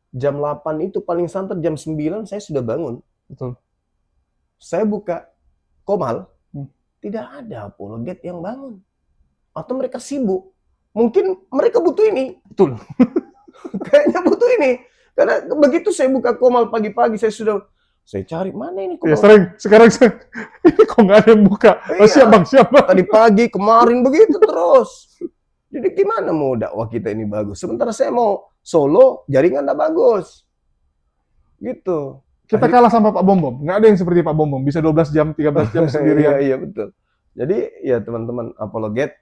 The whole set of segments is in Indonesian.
jam 8 itu paling santer jam 9 saya sudah bangun. Betul. Saya buka Komal, Hmm. tidak ada apologet yang bangun. Atau mereka sibuk. Mungkin mereka butuh ini. Betul. Kayaknya butuh ini. Karena begitu saya buka Komal pagi-pagi, saya cari, mana ini Ya Komal? sering, sekarang ini kok nggak ada yang buka. Oh, Iya, siap bang, siap bang. tadi pagi, kemarin begitu terus. Jadi gimana mau dakwah kita ini bagus? Sementara saya mau solo, jaringan nggak bagus. Gitu. Kita kalah sama Pak Bom Bom. Nggak ada yang seperti Pak Bom Bom. Bisa 12 jam, 13 jam Iya, sendirian. iya betul. Jadi ya teman-teman apologet,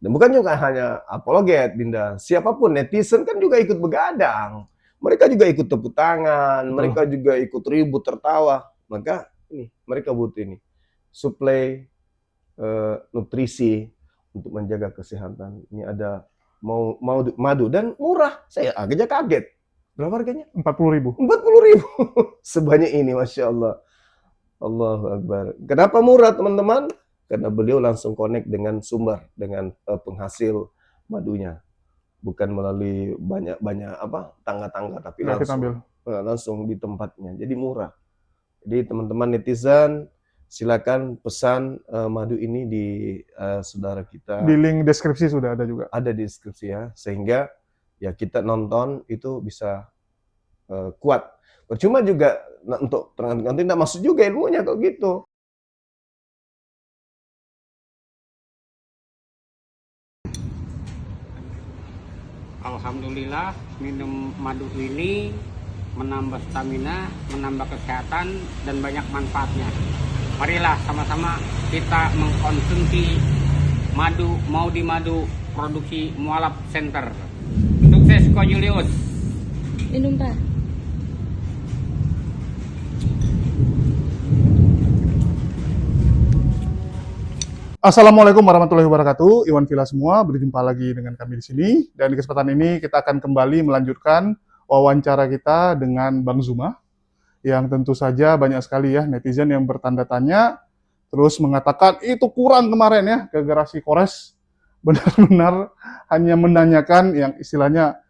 dan bukan juga hanya apologet, Dinda. Siapapun, netizen kan juga ikut begadang. Mereka juga ikut tepuk tangan, Betul. mereka juga ikut ribut, tertawa. Maka ini, mereka butuh ini. Suplai nutrisi untuk menjaga kesehatan. Ini ada mau madu dan murah. Saya agaknya kaget. Berapa harganya? 40.000. 40.000. Sebanyak ini, Masya Allah. Allahu Akbar. Kenapa murah, teman-teman? Karena beliau langsung connect dengan sumber, dengan penghasil madunya. Bukan melalui banyak-banyak tangga-tangga, tapi Nggak kita ambil. langsung di tempatnya. Jadi murah. Jadi teman-teman netizen, silakan pesan madu ini di saudara kita. Di link deskripsi sudah ada juga. Ada di deskripsi ya, sehingga ya kita nonton itu bisa kuat. Percuma juga untuk nanti tidak masuk juga ilmunya kalau gitu. Alhamdulillah minum madu ini menambah stamina, menambah kesehatan dan banyak manfaatnya. Marilah sama-sama kita mengkonsumsi madu Maudi Madu produksi Mualaf Center. Sukses Ko Julius. Minum Pak. Assalamualaikum warahmatullahi wabarakatuh. Iwan Villa semua, berjumpa lagi dengan kami di sini. Dan di kesempatan ini kita akan kembali melanjutkan wawancara kita dengan Bang Zuma, yang tentu saja banyak sekali ya netizen yang bertanda tanya, terus mengatakan itu kurang kemarin ya ke Garasi Kores. Benar-benar hanya menanyakan yang istilahnya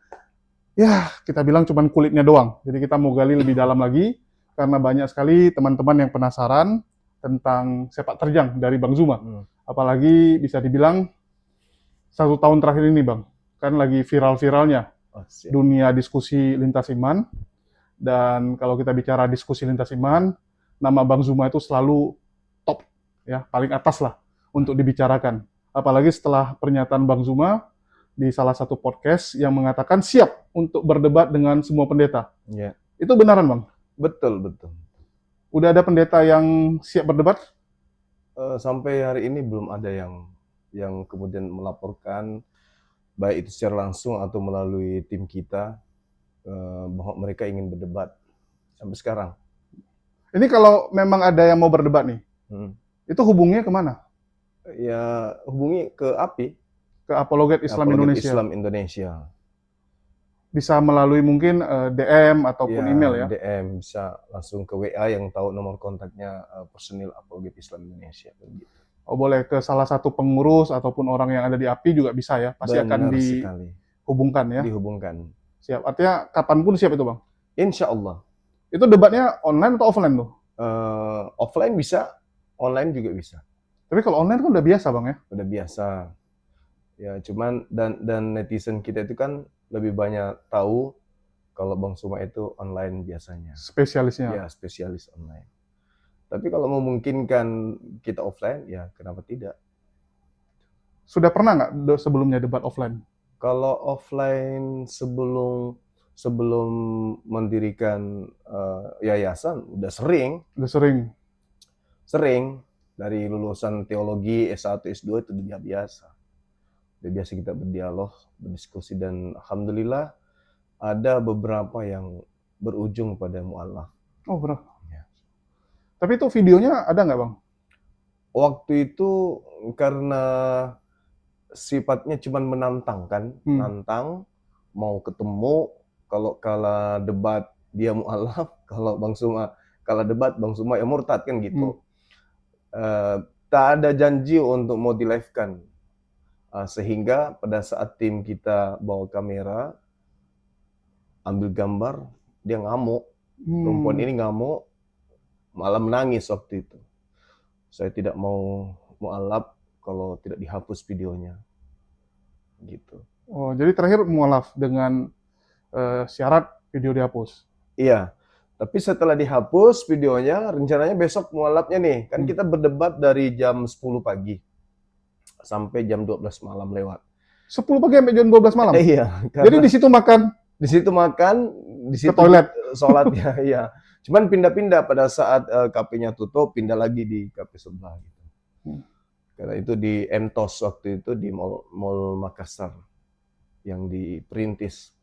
ya kita bilang cuman kulitnya doang. Jadi kita mau gali lebih dalam lagi karena banyak sekali teman-teman yang penasaran tentang sepak terjang dari Bang Zuma. Apalagi bisa dibilang 1 tahun terakhir ini Bang, kan lagi viral-viralnya dunia diskusi lintas iman. Dan kalau kita bicara diskusi lintas iman, nama Bang Zuma itu selalu top, ya paling atas lah untuk dibicarakan. Apalagi setelah pernyataan Bang Zuma di salah satu podcast yang mengatakan siap untuk berdebat dengan semua pendeta. Ya. Itu benaran Bang? Betul, betul. Udah ada pendeta yang siap berdebat? Sampai hari ini belum ada yang kemudian melaporkan, baik itu secara langsung atau melalui tim kita, bahwa mereka ingin berdebat sampai sekarang. Ini kalau memang ada yang mau berdebat nih, itu hubunginya kemana? Ya hubungi ke API, ke Apologet Islam Apologet Indonesia. Islam Indonesia. Bisa melalui mungkin DM ataupun Ya, email ya. DM bisa langsung ke WA yang tahu nomor kontaknya personil Apologet Islam Indonesia. Begitu. Oh boleh ke salah satu pengurus ataupun orang yang ada di API juga bisa ya. Pasti akan Benar sekali. dihubungkan ya. Dihubungkan. Siap. Artinya kapanpun siap itu Bang? Insya Allah. Itu debatnya online atau offline tuh? Offline bisa, online juga bisa. Tapi kalau online kan udah biasa Bang ya? Udah biasa. Ya cuman dan netizen kita itu kan lebih banyak tahu kalau Bang Zuma itu online biasanya. Spesialisnya. Ya, spesialis online. Tapi kalau memungkinkan kita offline, ya kenapa tidak? Sudah pernah nggak sebelumnya debat offline? Kalau offline sebelum mendirikan yayasan, udah sering. Udah sering. Sering. Dari lulusan teologi S1, S2 itu udah biasa. Udah biasa kita berdialog, berdiskusi, dan alhamdulillah ada beberapa yang berujung pada mu'alaf. Oh benar. Ya. Tapi itu videonya ada nggak Bang? Waktu itu karena sifatnya cuma menantang kan, nantang, mau ketemu, kalau kalah debat dia mu'alaf, kalau Bang Zuma kalah debat Bang Zuma ya murtad kan gitu. Tak ada janji untuk mau di live kan. Sehingga pada saat tim kita bawa kamera, ambil gambar, dia ngamuk. Perempuan ini ngamuk, malah menangis waktu itu. Saya tidak mau mualaf kalau tidak dihapus videonya. Gitu. Oh, jadi terakhir mualaf dengan syarat video dihapus. Iya. Tapi setelah dihapus videonya, rencananya besok mualafnya nih. Kan kita berdebat dari jam 10 pagi sampai jam 12 malam lewat. 10 pagi sampai jam 12 malam? Iya. Jadi di situ makan? Di situ makan, di situ ke toilet? Sholatnya, iya. Cuman pindah-pindah pada saat KP-nya tutup, pindah lagi di KP sebelah. Gitu. Karena itu di Entos waktu itu di Mall Makassar yang diperintis.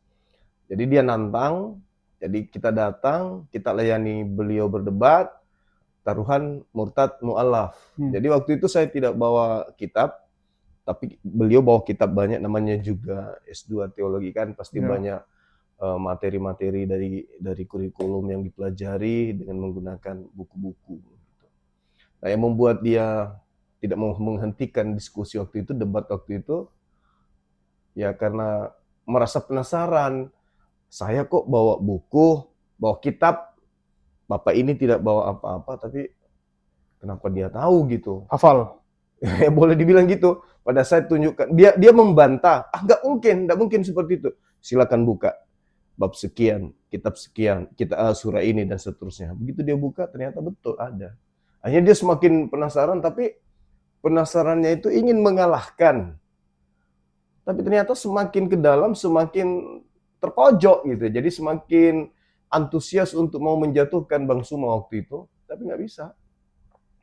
Jadi dia nantang, jadi kita datang, kita layani beliau berdebat, taruhan murtad mu'alaf. Jadi waktu itu saya tidak bawa kitab, tapi beliau bawa kitab banyak, namanya juga S2 teologi kan, pasti banyak materi-materi dari kurikulum yang dipelajari dengan menggunakan buku-buku. Nah, yang membuat dia tidak mau menghentikan diskusi waktu itu, debat waktu itu, ya karena merasa penasaran. Saya kok bawa buku, bawa kitab, Bapak ini tidak bawa apa-apa, tapi kenapa dia tahu gitu? Hafal? Boleh dibilang gitu. Pada saya tunjukkan, dia membantah, nggak mungkin seperti itu. Silakan buka. Bab sekian, kitab sekian, kita surah ini dan seterusnya. Begitu dia buka, ternyata betul ada. Akhirnya dia semakin penasaran, tapi penasarannya itu ingin mengalahkan. Tapi ternyata semakin ke dalam, semakin terpojok gitu. Jadi semakin antusias untuk mau menjatuhkan Bang Suma waktu itu, tapi nggak bisa.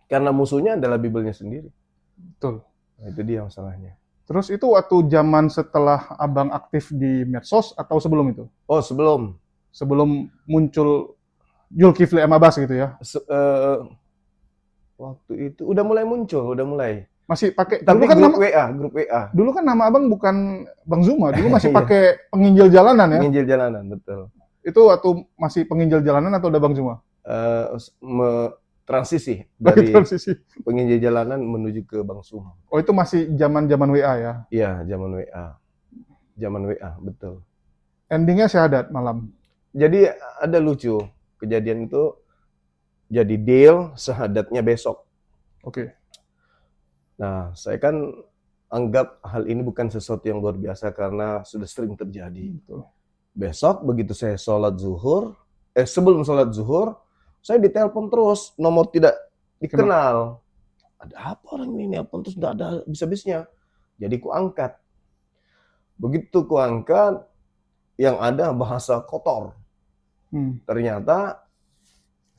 Karena musuhnya adalah Bibelnya sendiri. Betul. Nah, itu dia masalahnya. Terus itu waktu zaman setelah Abang aktif di medsos atau sebelum itu? Oh, sebelum. Sebelum muncul Zulkifli M. Abbas gitu ya? Waktu itu udah mulai muncul, udah mulai. Masih pakai, Tapi dulu kan grup nama, WA. dulu kan nama Abang bukan Bang Zuma, dulu masih Iya. pakai penginjil jalanan ya? Penginjil jalanan, betul. Itu waktu masih penginjil jalanan atau udah Bang Zuma? Transisi dari Transisi. penginjil jalanan menuju ke Bang Suma. Oh, itu masih zaman-zaman WA ya? Iya, zaman WA. Zaman WA, betul. Endingnya syahadat malam. Jadi ada lucu kejadian itu, jadi deal syahadatnya besok. Oke. Nah, saya kan anggap hal ini bukan sesuatu yang luar biasa karena sudah sering terjadi. Betul. Besok begitu saya sholat zuhur, sebelum sholat zuhur, saya ditelepon terus, nomor tidak dikenal. Ada apa orang ini? Nelpon terus tidak ada habis-habisnya. Jadi ku angkat. Begitu ku angkat, yang ada bahasa kotor. Ternyata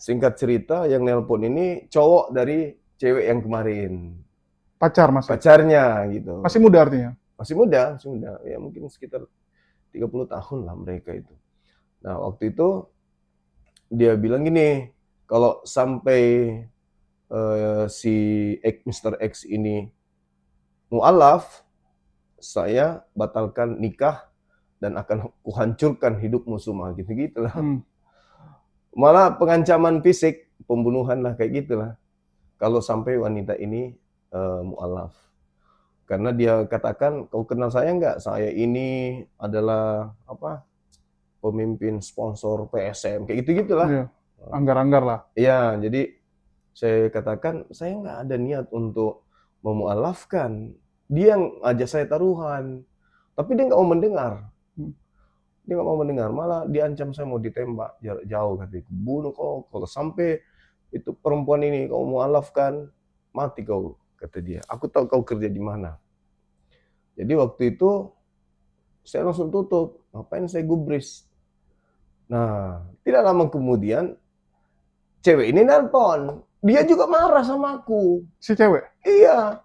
singkat cerita yang nelpon ini cowok dari cewek yang kemarin. Pacar masih? Pacarnya gitu. Masih muda artinya? Masih muda. Ya mungkin sekitar 30 tahun lah mereka itu. Nah, waktu itu dia bilang gini, kalau sampai si Mr. X ini mu'alaf, saya batalkan nikah dan akan kuhancurkan hidupmu semua, gitu-gitulah. Malah pengancaman fisik, pembunuhan lah, kayak gitulah. Kalau sampai wanita ini mu'alaf. Karena dia katakan, kau kenal saya nggak? Saya ini adalah pemimpin sponsor PSM, kayak gitu-gitulah. Iya. Anggar-anggar lah. Iya, jadi saya katakan, saya nggak ada niat untuk memualafkan. Dia yang ajak saya taruhan. Tapi dia nggak mau mendengar. Dia nggak mau mendengar, malah diancam saya mau ditembak jarak jauh, katanya, bunuh kau, kalau sampai itu perempuan ini kau mualafkan, mati kau, kata dia. Aku tahu kau kerja di mana. Jadi waktu itu saya langsung tutup, ngapain saya gubris. Nah, tidak lama kemudian cewek ini nelpon. Dia juga marah sama aku. Si cewek? Iya.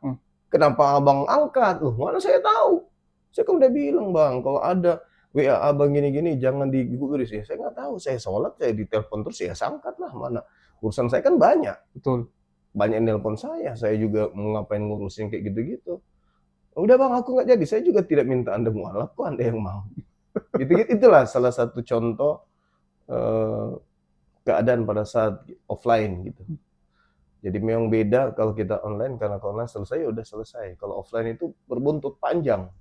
Kenapa abang angkat? Loh, mana saya tahu. Saya kan udah bilang, Bang, kalau ada WA abang gini-gini jangan digubris ya. Saya nggak tahu. Saya sholat, saya ditelepon terus ya angkat lah. Mana urusan saya kan banyak. Betul. Banyak yang nelpon saya. Saya juga mau ngapain ngurusin kayak gitu-gitu. Udah Bang, aku nggak jadi. Saya juga tidak minta Anda mualaf, kok Anda yang mau. Itulah salah satu contoh keadaan pada saat offline gitu. Jadi memang beda kalau kita online, karena kalau online selesai ya udah selesai. Kalau offline itu berbuntut panjang.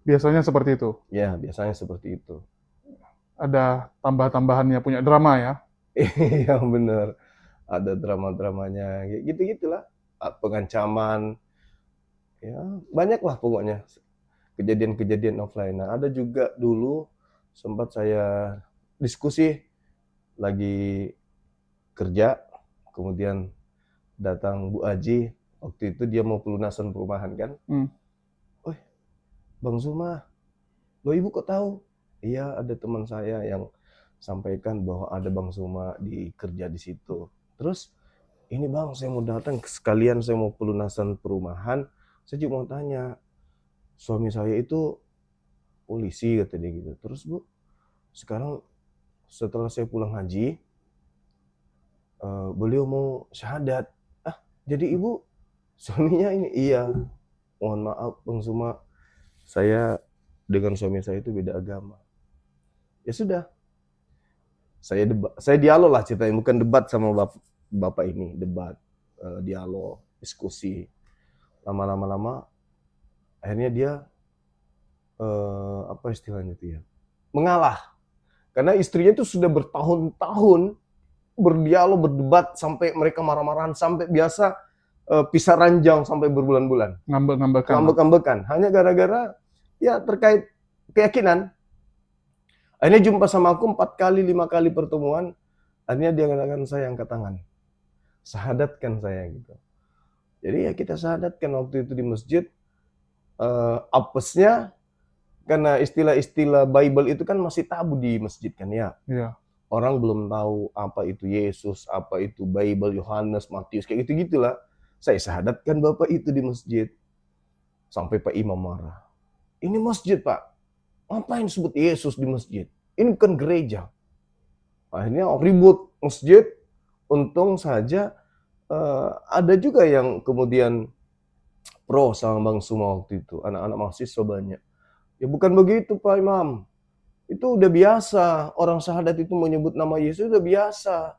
Biasanya seperti itu? Ya, biasanya seperti itu. ada tambah-tambahannya, punya drama ya. Iya bener, ada drama-dramanya, kayak gitu-gitulah. Pengancaman, ya banyak lah pokoknya kejadian-kejadian offline. Nah, ada juga dulu sempat saya diskusi lagi kerja, kemudian datang Bu Aji, waktu itu dia mau pelunasan perumahan kan. "Woi, Bang Zuma, loh Ibu kok tahu?" "Iya, ada teman saya yang sampaikan bahwa ada Bang Zuma kerja di situ. Terus, ini Bang, saya mau datang sekalian saya mau pelunasan perumahan. Saya juga mau tanya, suami saya itu polisi," kata dia gitu. "Terus Bu, sekarang setelah saya pulang haji, beliau mau syahadat." "Ah, jadi Ibu suaminya ini?" "Iya, mohon maaf Bang Zuma, saya dengan suami saya itu beda agama." Ya sudah, saya dialog lah ceritanya, bukan debat sama bapak ini, debat, dialog, diskusi. Lama-lama akhirnya dia, apa istilahnya itu ya, mengalah. Karena istrinya itu sudah bertahun-tahun berdialog, berdebat, sampai mereka marah-marahan, sampai biasa pisah ranjang sampai berbulan-bulan. Ngambek-ngambekan. Ngambek-ngambekan. Hanya gara-gara ya terkait keyakinan. Akhirnya jumpa sama aku 4 kali, 5 kali pertemuan. Akhirnya dia mengatakan, "Saya angkat tangan. Syahadatkan saya," gitu. Jadi ya kita syahadatkan waktu itu di masjid. Apesnya karena istilah-istilah Bible itu kan masih tabu di masjid kan ya. Iya. Orang belum tahu apa itu Yesus, apa itu Bible, Yohanes, Matius, kayak gitu-gitulah. Saya syahadatkan Bapak itu di masjid. Sampai Pak Imam marah. "Ini masjid, Pak. Ngapain sebut Yesus di masjid? Ini bukan gereja." Akhirnya ribut masjid. Untung saja ada juga yang kemudian pro sama Bang Suma waktu itu. Anak-anak mahasiswa banyak. "Ya bukan begitu Pak Imam. Itu udah biasa. Orang syahadat itu menyebut nama Yesus udah biasa.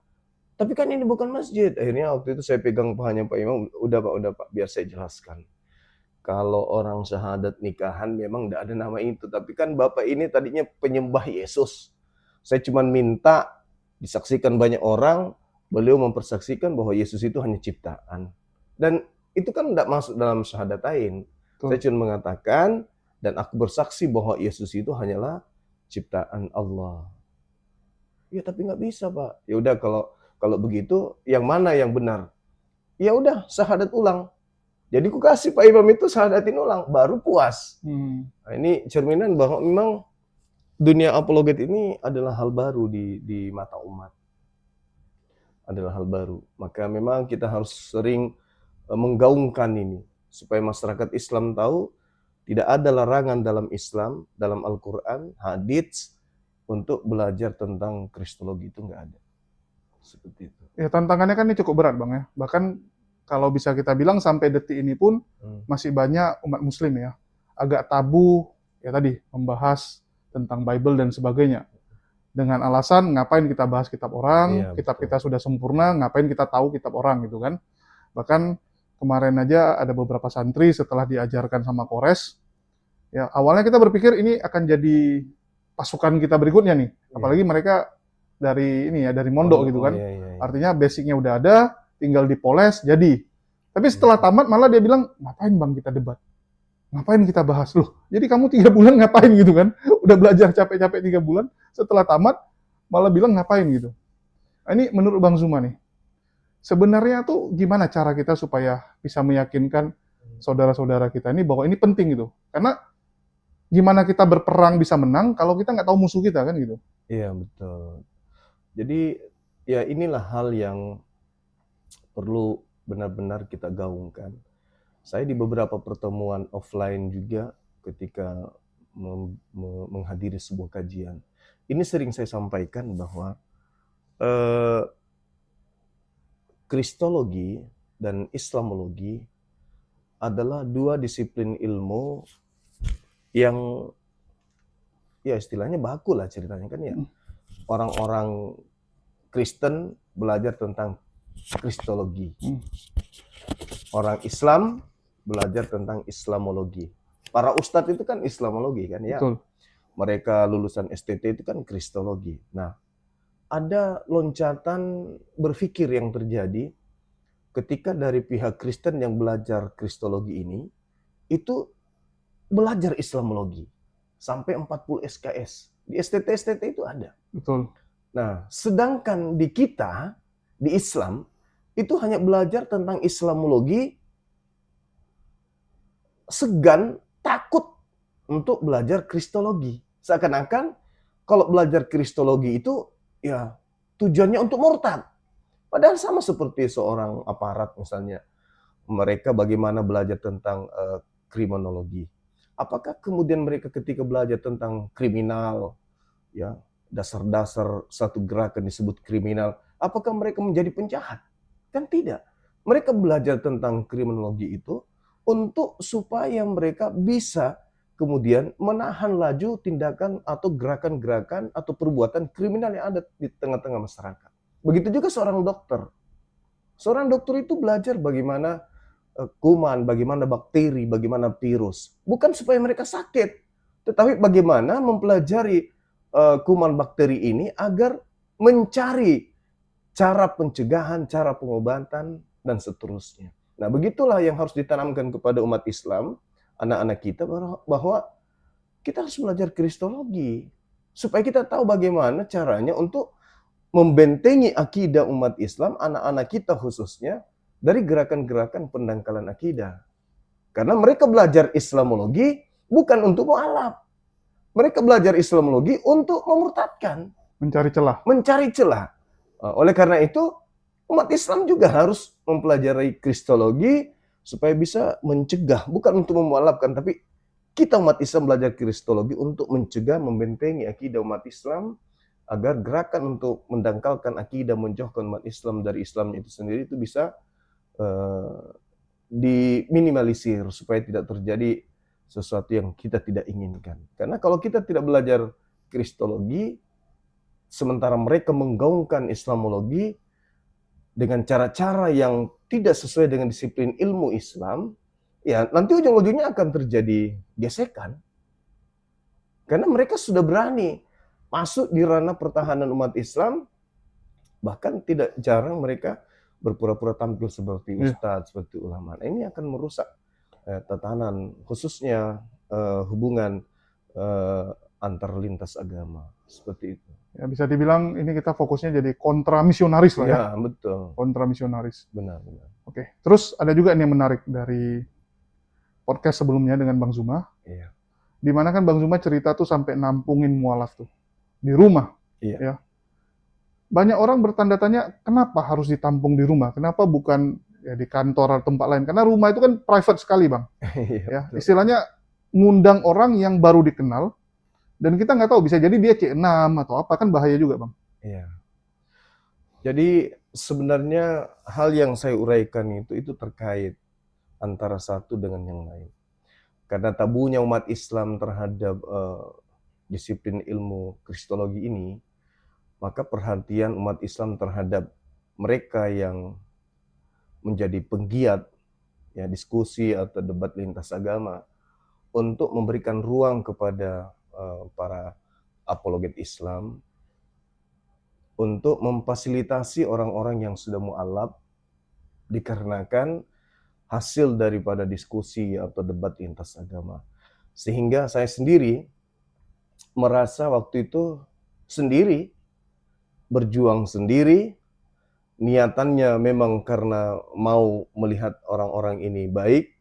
Tapi kan ini bukan masjid." Akhirnya waktu itu saya pegang pahanya Pak Imam. Udah Pak, biar saya jelaskan. Kalau orang syahadat nikahan memang tidak ada nama itu. Tapi kan Bapak ini tadinya penyembah Yesus. Saya cuma minta disaksikan banyak orang, beliau mempersaksikan bahwa Yesus itu hanya ciptaan. Dan itu kan tidak masuk dalam syahadatain. Saya cuma mengatakan, dan aku bersaksi bahwa Yesus itu hanyalah ciptaan Allah. Ya tapi nggak bisa Pak. Ya udah kalau begitu, yang mana yang benar? Ya udah, syahadat ulang. Jadi ku kasih Pak Imam itu syahadatin ulang, baru puas. Nah, ini cerminan bahwa memang dunia apologet ini adalah hal baru di mata umat. Adalah hal baru. Maka memang kita harus sering menggaungkan ini. Supaya masyarakat Islam tahu, tidak ada larangan dalam Islam, dalam Al-Quran, hadits, untuk belajar tentang kristologi itu nggak ada. Seperti itu. Ya tantangannya kan ini cukup berat Bang ya. Bahkan kalau bisa kita bilang sampai detik ini pun masih banyak umat muslim ya. Agak tabu ya tadi membahas tentang Bible dan sebagainya. Dengan alasan ngapain kita bahas kitab orang, kitab kita sudah sempurna, ngapain kita tahu kitab orang gitu kan. Bahkan kemarin aja ada beberapa santri setelah diajarkan sama Kores, ya awalnya kita berpikir ini akan jadi pasukan kita berikutnya nih. Apalagi mereka dari ini ya, dari mondok gitu kan. Artinya basicnya udah ada, tinggal dipoles, jadi. Tapi setelah tamat malah dia bilang, ngapain Bang kita debat? Ngapain kita bahas? Loh, jadi kamu 3 bulan ngapain gitu kan? Udah belajar capek-capek 3 bulan, setelah tamat malah bilang ngapain gitu. Nah, ini menurut Bang Zuma nih, sebenarnya tuh gimana cara kita supaya bisa meyakinkan saudara-saudara kita ini bahwa ini penting gitu. Karena gimana kita berperang bisa menang kalau kita nggak tahu musuh kita kan gitu. Iya, betul. Jadi ya inilah hal yang perlu benar-benar kita gaungkan. Saya di beberapa pertemuan offline juga ketika menghadiri sebuah kajian. Ini sering saya sampaikan bahwa kristologi dan islamologi adalah 2 disiplin ilmu yang ya istilahnya baku lah ceritanya kan ya. Orang-orang Kristen belajar tentang kristologi. Orang Islam belajar tentang islamologi. Para ustadz itu kan islamologi kan ya. Betul. mereka lulusan STT itu kan kristologi. Nah, ada loncatan berpikir yang terjadi ketika dari pihak Kristen yang belajar kristologi ini, itu belajar Islamologi sampai 40 SKS. Di STT-STT itu ada. Betul. Nah, sedangkan di kita, di Islam, itu hanya belajar tentang Islamologi, segan, takut untuk belajar kristologi. Seakan-akan kalau belajar kristologi itu ya tujuannya untuk murtad. Padahal sama seperti seorang aparat misalnya. Mereka bagaimana belajar tentang kriminologi. Apakah kemudian mereka ketika belajar tentang kriminal, ya dasar-dasar satu gerakan disebut kriminal, apakah mereka menjadi penjahat? Kan tidak. Mereka belajar tentang kriminologi itu untuk supaya mereka bisa kemudian menahan laju tindakan atau gerakan-gerakan atau perbuatan kriminal yang ada di tengah-tengah masyarakat. Begitu juga seorang dokter. Seorang dokter itu belajar bagaimana kuman, bagaimana bakteri, bagaimana virus. Bukan supaya mereka sakit, tetapi bagaimana mempelajari kuman bakteri ini agar mencari cara pencegahan, cara pengobatan, dan seterusnya. Nah, begitulah yang harus ditanamkan kepada umat Islam, anak-anak kita, bahwa kita harus belajar kristologi. Supaya kita tahu bagaimana caranya untuk membentengi akidah umat Islam, anak-anak kita khususnya, dari gerakan-gerakan pendangkalan akidah. Karena mereka belajar Islamologi bukan untuk mualaf. Mereka belajar Islamologi untuk memurtadkan. Mencari celah. Mencari celah. Oleh karena itu, umat Islam juga harus mempelajari kristologi supaya bisa mencegah, bukan untuk memualafkan, tapi kita umat Islam belajar kristologi untuk mencegah, membentengi akidah umat Islam, agar gerakan untuk mendangkalkan akidah, menjauhkan umat Islam dari Islamnya itu sendiri itu bisa diminimalisir supaya tidak terjadi sesuatu yang kita tidak inginkan. Karena kalau kita tidak belajar kristologi, sementara mereka menggaungkan Islamologi dengan cara-cara yang tidak sesuai dengan disiplin ilmu Islam, ya nanti ujung-ujungnya akan terjadi gesekan. Karena mereka sudah berani masuk di ranah pertahanan umat Islam, bahkan tidak jarang mereka berpura-pura tampil seperti ustadz, seperti ulama. Nah, ini akan merusak tatanan, khususnya hubungan antar lintas agama, seperti itu. Ya, bisa dibilang ini kita fokusnya jadi kontra misionaris lah ya. Ya, betul. Kontra misionaris. Benar, benar. Oke. Terus ada juga yang menarik dari podcast sebelumnya dengan Bang Zuma. Iya. Di mana kan Bang Zuma cerita tuh sampai nampungin mualaf tuh di rumah. Iya. Ya. Banyak orang bertanda tanya, kenapa harus ditampung di rumah? Kenapa bukan ya di kantor atau tempat lain? Karena rumah itu kan private sekali, Bang. Ya, istilahnya ngundang orang yang baru dikenal, dan kita nggak tahu, bisa jadi dia C6 atau apa, kan bahaya juga, Bang. Iya. Jadi sebenarnya hal yang saya uraikan itu terkait antara satu dengan yang lain. Karena tabunya umat Islam terhadap disiplin ilmu kristologi ini, maka perhatian umat Islam terhadap mereka yang menjadi penggiat ya diskusi atau debat lintas agama untuk memberikan ruang kepada para apologet Islam untuk memfasilitasi orang-orang yang sudah mu'alaf, dikarenakan hasil daripada diskusi atau debat lintas agama. Sehingga saya sendiri merasa waktu itu sendiri, berjuang sendiri, niatannya memang karena mau melihat orang-orang ini baik,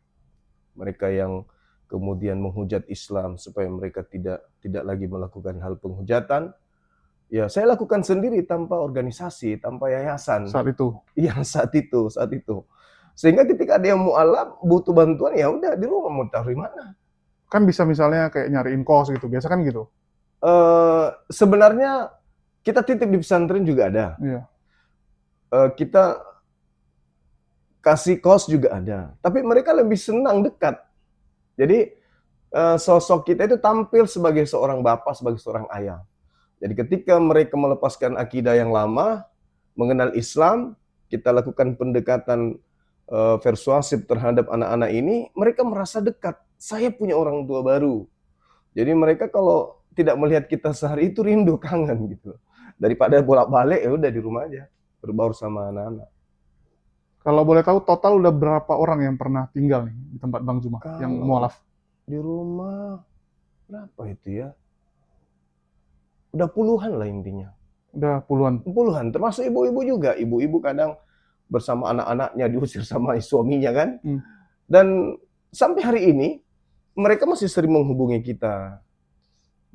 mereka yang kemudian menghujat Islam supaya mereka tidak lagi melakukan hal penghujatan. Ya, saya lakukan sendiri tanpa organisasi, tanpa yayasan. Saat itu. Iya, saat itu. Sehingga ketika dia mu'alaf butuh bantuan, ya udah di rumah, mau taruh di mana. Kan bisa misalnya kayak nyariin kos gitu, biasa kan gitu. Sebenarnya kita titip di pesantren juga ada. Iya. Kita kasih kos juga ada. Tapi mereka lebih senang dekat. Jadi sosok kita itu tampil sebagai seorang bapak, sebagai seorang ayah. Jadi ketika mereka melepaskan akidah yang lama, mengenal Islam, kita lakukan pendekatan persuasif terhadap anak-anak ini, mereka merasa dekat. Saya punya orang tua baru. Jadi mereka kalau tidak melihat kita sehari itu rindu, kangen gitu. Daripada bolak-balik ya udah di rumah aja, berbaur sama anak-anak. Kalau boleh tahu total udah berapa orang yang pernah tinggal nih di tempat Bang Zuma yang Kalau mualaf? di rumah berapa itu ya? Udah puluhan lah intinya. Udah puluhan. Puluhan, termasuk ibu-ibu juga. Ibu-ibu kadang bersama anak-anaknya diusir sama suaminya kan. Hmm. Dan sampai hari ini mereka masih sering menghubungi kita.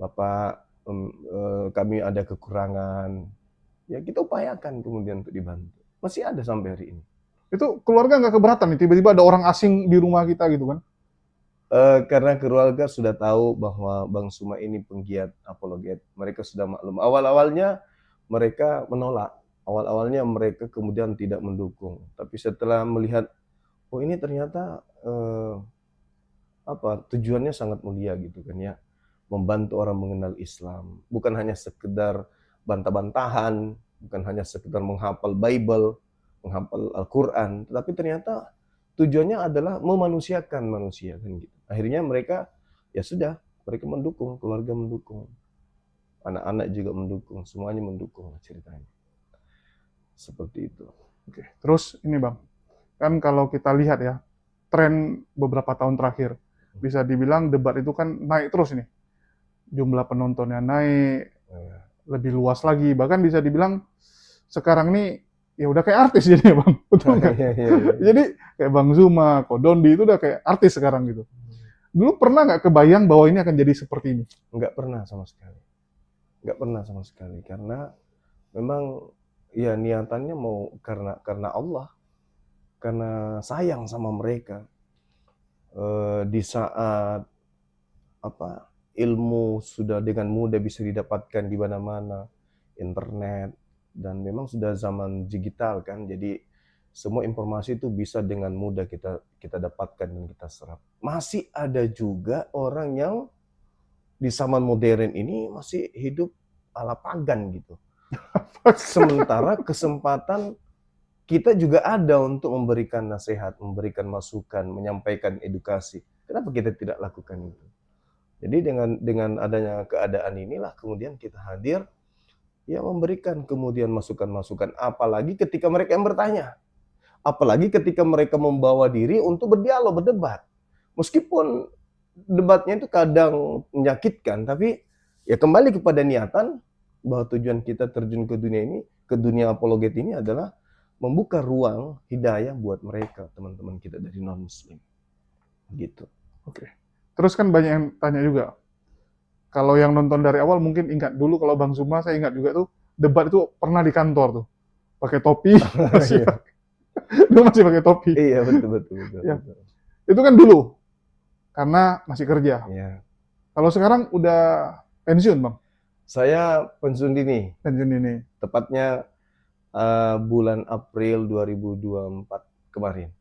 Bapak, kami ada kekurangan. Ya kita upayakan kemudian untuk dibantu. Masih ada sampai hari ini. Itu keluarga nggak keberatan nih, tiba-tiba ada orang asing di rumah kita gitu kan? Karena keluarga sudah tahu bahwa Bang Suma ini penggiat apologet. Mereka sudah maklum. Awal-awalnya mereka menolak. Awal-awalnya mereka kemudian tidak mendukung. Tapi setelah melihat, oh ini ternyata tujuannya sangat mulia gitu kan ya. Membantu orang mengenal Islam. Bukan hanya sekedar bantah-bantahan, bukan hanya sekedar menghafal Bible, menghafal Al-Quran, tetapi ternyata tujuannya adalah memanusiakan manusia kan gitu. Akhirnya mereka ya sudah, mereka mendukung, keluarga mendukung, anak-anak juga mendukung, semuanya mendukung ceritanya. Seperti itu. Oke. Terus ini Bang, kan kalau kita lihat ya, tren beberapa tahun terakhir, bisa dibilang debat itu kan naik terus nih. Jumlah penontonnya naik, lebih luas lagi. Bahkan bisa dibilang sekarang nih ya udah kayak artis jadi Bang. Betul nggak? Jadi kayak Bang Zuma, Kodondi itu udah kayak artis sekarang gitu. Dulu pernah nggak kebayang bahwa ini akan jadi seperti ini? Nggak pernah sama sekali. Nggak pernah sama sekali. Karena memang ya niatannya mau karena Allah. Karena sayang sama mereka. Di saat ilmu sudah dengan mudah bisa didapatkan di mana-mana, internet, dan memang sudah zaman digital kan, jadi semua informasi itu bisa dengan mudah kita dapatkan dan kita serap. Masih ada juga orang yang di zaman modern ini masih hidup ala pagan gitu. Sementara kesempatan kita juga ada untuk memberikan nasihat, memberikan masukan, menyampaikan edukasi. Kenapa kita tidak lakukan itu? Jadi dengan adanya keadaan inilah kemudian kita hadir, ya memberikan kemudian masukan-masukan. Apalagi ketika mereka yang bertanya. Apalagi ketika mereka membawa diri untuk berdialog, berdebat. Meskipun debatnya itu kadang menyakitkan, tapi ya kembali kepada niatan bahwa tujuan kita terjun ke dunia ini, ke dunia apologet ini adalah membuka ruang hidayah buat mereka, teman-teman kita dari non-muslim. Gitu. Oke. Terus kan banyak yang tanya juga, kalau yang nonton dari awal mungkin ingat dulu kalau Bang Zuma, saya ingat juga tuh debat itu pernah di kantor tuh, pakai topi, masih dulu masih pakai topi. Iya betul. Ya. Itu kan dulu, karena masih kerja. Ya. Kalau sekarang udah pensiun Bang? Saya pensiun dini. Pensiun ini. Tepatnya bulan April 2024 kemarin.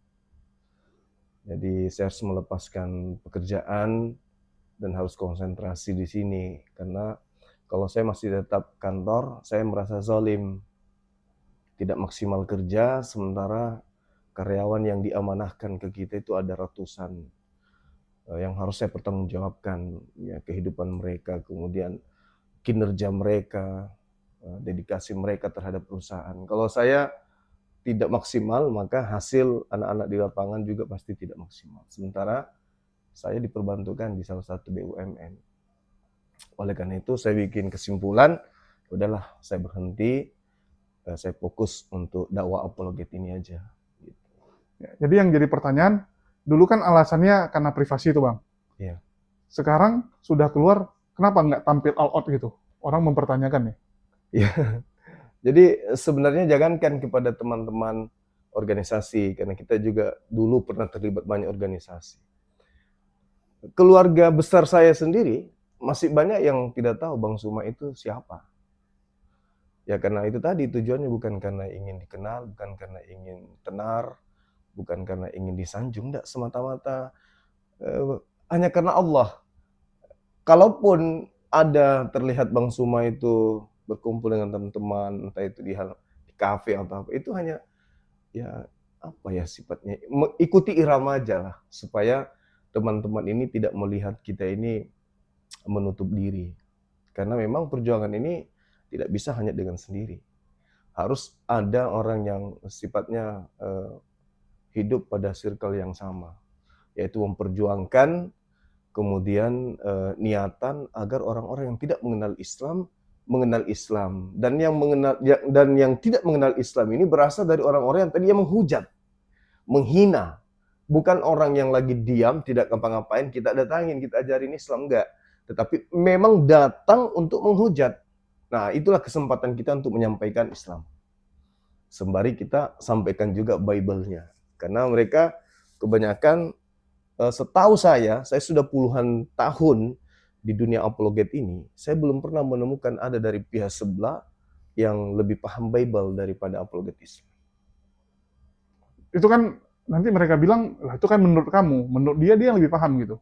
Jadi saya harus melepaskan pekerjaan dan harus konsentrasi di sini. Karena kalau saya masih tetap kantor, saya merasa zalim. Tidak maksimal kerja, sementara karyawan yang diamanahkan ke kita itu ada ratusan. Yang harus saya pertanggungjawabkan, ya, kehidupan mereka, kemudian kinerja mereka, dedikasi mereka terhadap perusahaan. Kalau saya tidak maksimal, maka hasil anak-anak di lapangan juga pasti tidak maksimal. Sementara saya diperbantukan di salah satu BUMN. Oleh karena itu saya bikin kesimpulan, udahlah saya berhenti, saya fokus untuk dakwah apologet ini aja. Gitu. Ya, jadi yang jadi pertanyaan, dulu kan alasannya karena privasi itu Bang. Iya. Sekarang sudah keluar, kenapa nggak tampil all out gitu? Orang mempertanyakan nih. Iya. Jadi sebenarnya jangankan kepada teman-teman organisasi, karena kita juga dulu pernah terlibat banyak organisasi. Keluarga besar saya sendiri, masih banyak yang tidak tahu Bang Suma itu siapa. Ya karena itu tadi, tujuannya bukan karena ingin dikenal, bukan karena ingin tenar, bukan karena ingin disanjung, enggak, semata-mata hanya karena Allah. Kalaupun ada terlihat Bang Suma itu berkumpul dengan teman-teman, entah itu di kafe atau apa, itu hanya ya sifatnya ikuti irama aja lah, supaya teman-teman ini tidak melihat kita ini menutup diri. Karena memang perjuangan ini tidak bisa hanya dengan sendiri. Harus ada orang yang sifatnya hidup pada circle yang sama, yaitu memperjuangkan kemudian niatan agar orang-orang yang tidak mengenal Islam, dan yang tidak mengenal Islam ini berasal dari orang-orang yang tadinya menghujat, menghina. Bukan orang yang lagi diam, tidak ngapa-ngapain, kita datangin, kita ajarin Islam, enggak. Tetapi memang datang untuk menghujat. Nah, itulah kesempatan kita untuk menyampaikan Islam. Sembari kita sampaikan juga Bible-nya. Karena mereka kebanyakan, setahu saya sudah puluhan tahun di dunia apologet ini, saya belum pernah menemukan ada dari pihak sebelah yang lebih paham Bible daripada apologet Islam. Itu kan nanti mereka bilang, lah itu kan menurut kamu, menurut dia yang lebih paham gitu.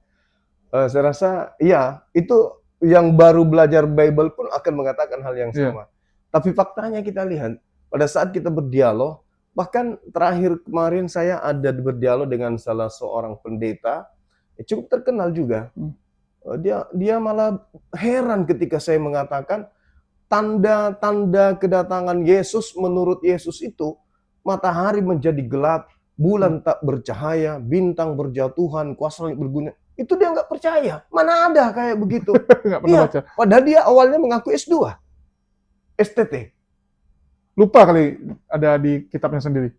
Saya rasa, iya, itu yang baru belajar Bible pun akan mengatakan hal yang sama. Tapi faktanya kita lihat, pada saat kita berdialog, bahkan terakhir kemarin saya ada berdialog dengan salah seorang pendeta, cukup terkenal juga. Dia malah heran ketika saya mengatakan, tanda-tanda kedatangan Yesus menurut Yesus itu, matahari menjadi gelap, bulan tak bercahaya, bintang berjatuhan, kuasa langit berguna. Itu dia nggak percaya. Mana ada kayak begitu? Nggak pernah baca. Padahal dia awalnya mengaku S2, STT. Lupa kali ada di kitabnya sendiri.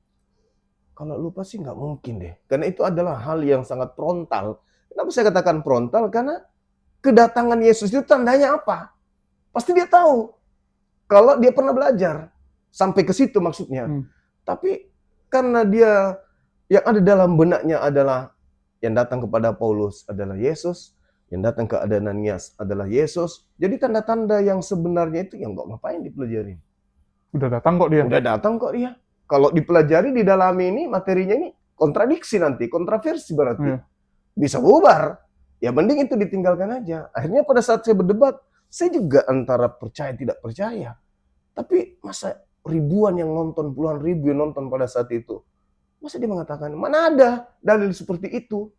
Kalau lupa sih nggak mungkin deh. Karena itu adalah hal yang sangat frontal. Kenapa saya katakan frontal? Karena kedatangan Yesus itu tandanya apa? Pasti dia tahu. Kalau dia pernah belajar. Sampai ke situ maksudnya. Tapi karena dia yang ada dalam benaknya adalah yang datang kepada Paulus adalah Yesus, yang datang ke Ananias adalah Yesus. Jadi tanda-tanda yang sebenarnya itu yang nggak ngapain dipelajari. Udah datang kok dia. Udah datang kok dia. Kalau dipelajari, didalami ini, materinya ini kontradiksi nanti, kontroversi berarti. Bisa bubar. Ya mending itu ditinggalkan aja. Akhirnya pada saat saya berdebat, saya juga antara percaya tidak percaya. Tapi masa ribuan yang nonton, puluhan ribu yang nonton pada saat itu. Masa dia mengatakan, mana ada dalil seperti itu?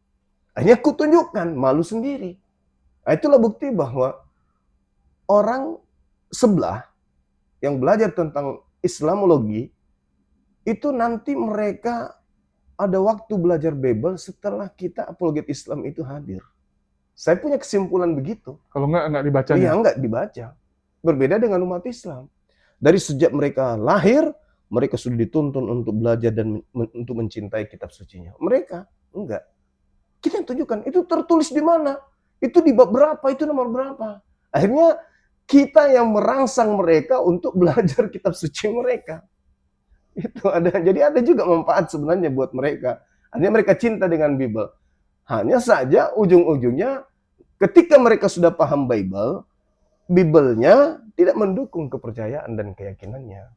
Akhirnya aku tunjukkan, malu sendiri. Nah, itulah bukti bahwa orang sebelah yang belajar tentang Islamologi, itu nanti mereka ada waktu belajar Bible setelah kita apologet Islam itu hadir. Saya punya kesimpulan begitu. Kalau nggak dibaca. Iya, nggak dibaca. Berbeda dengan umat Islam. Dari sejak mereka lahir, mereka sudah dituntun untuk belajar dan untuk mencintai kitab sucinya. Mereka enggak. Kita yang tunjukkan, itu tertulis di mana? Itu di bab berapa? Itu nomor berapa? Akhirnya kita yang merangsang mereka untuk belajar kitab suci mereka. Itu ada. Jadi ada juga manfaat sebenarnya buat mereka. Hanya mereka cinta dengan Bible. Hanya saja ujung-ujungnya ketika mereka sudah paham Bible, Bible-nya tidak mendukung kepercayaan dan keyakinannya.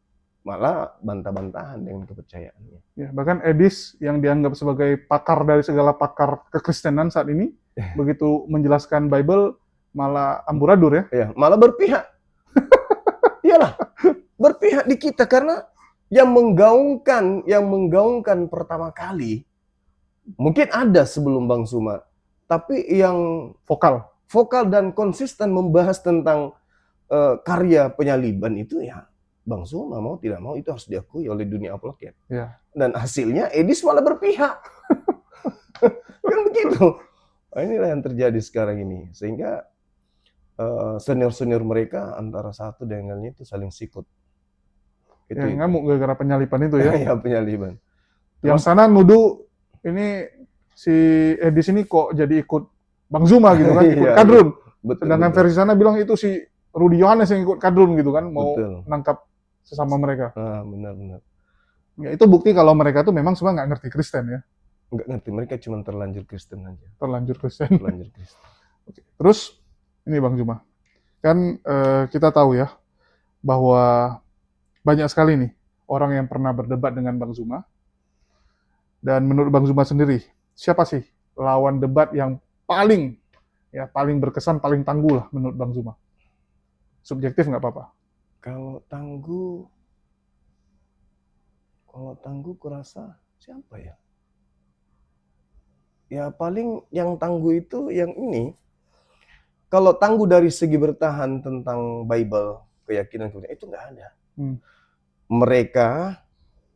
Malah bantah-bantahan dengan kepercayaannya. Ya, bahkan Edis yang dianggap sebagai pakar dari segala pakar kekristenan saat ini, begitu menjelaskan Bible, malah amburadul ya. Ya, malah berpihak. Iyalah, berpihak di kita karena yang menggaungkan pertama kali mungkin ada sebelum Bang Suma, tapi yang vokal dan konsisten membahas tentang karya penyaliban itu ya Bang Suma, mau tidak mau itu harus diakui oleh dunia apologet. Ya. Dan hasilnya Edis malah berpihak. Kan begitu. Nah, inilah yang terjadi sekarang ini. Sehingga senior-senior mereka antara satu dengan lainnya itu saling sikut. Itu ya, ngamuk gara-gara penyaliban itu ya. Ya, penyaliban. Yang sana nuduh ini si Edis ini kok jadi ikut Bang Zuma gitu kan, ikut kadrun. Sedangkan versi sana bilang itu si Rudi Yohanes yang ikut kadrun gitu kan, mau nangkap sesama mereka. Benar-benar. Ya, itu bukti kalau mereka tuh memang semua nggak ngerti Kristen ya. Nggak ngerti, mereka cuma terlanjur Kristen aja. Terlanjur Kristen. Terlanjur Kristen. Oke. Terus, ini Bang Zuma, kan kita tahu ya, bahwa banyak sekali nih orang yang pernah berdebat dengan Bang Zuma. Dan menurut Bang Zuma sendiri, siapa sih lawan debat yang paling berkesan, paling tangguh lah menurut Bang Zuma? Subjektif nggak apa-apa. Kalau tangguh kurasa siapa ya? Ya paling yang tangguh itu yang ini. kalau tangguh dari segi bertahan tentang Bible, keyakinan itu nggak ada. Mereka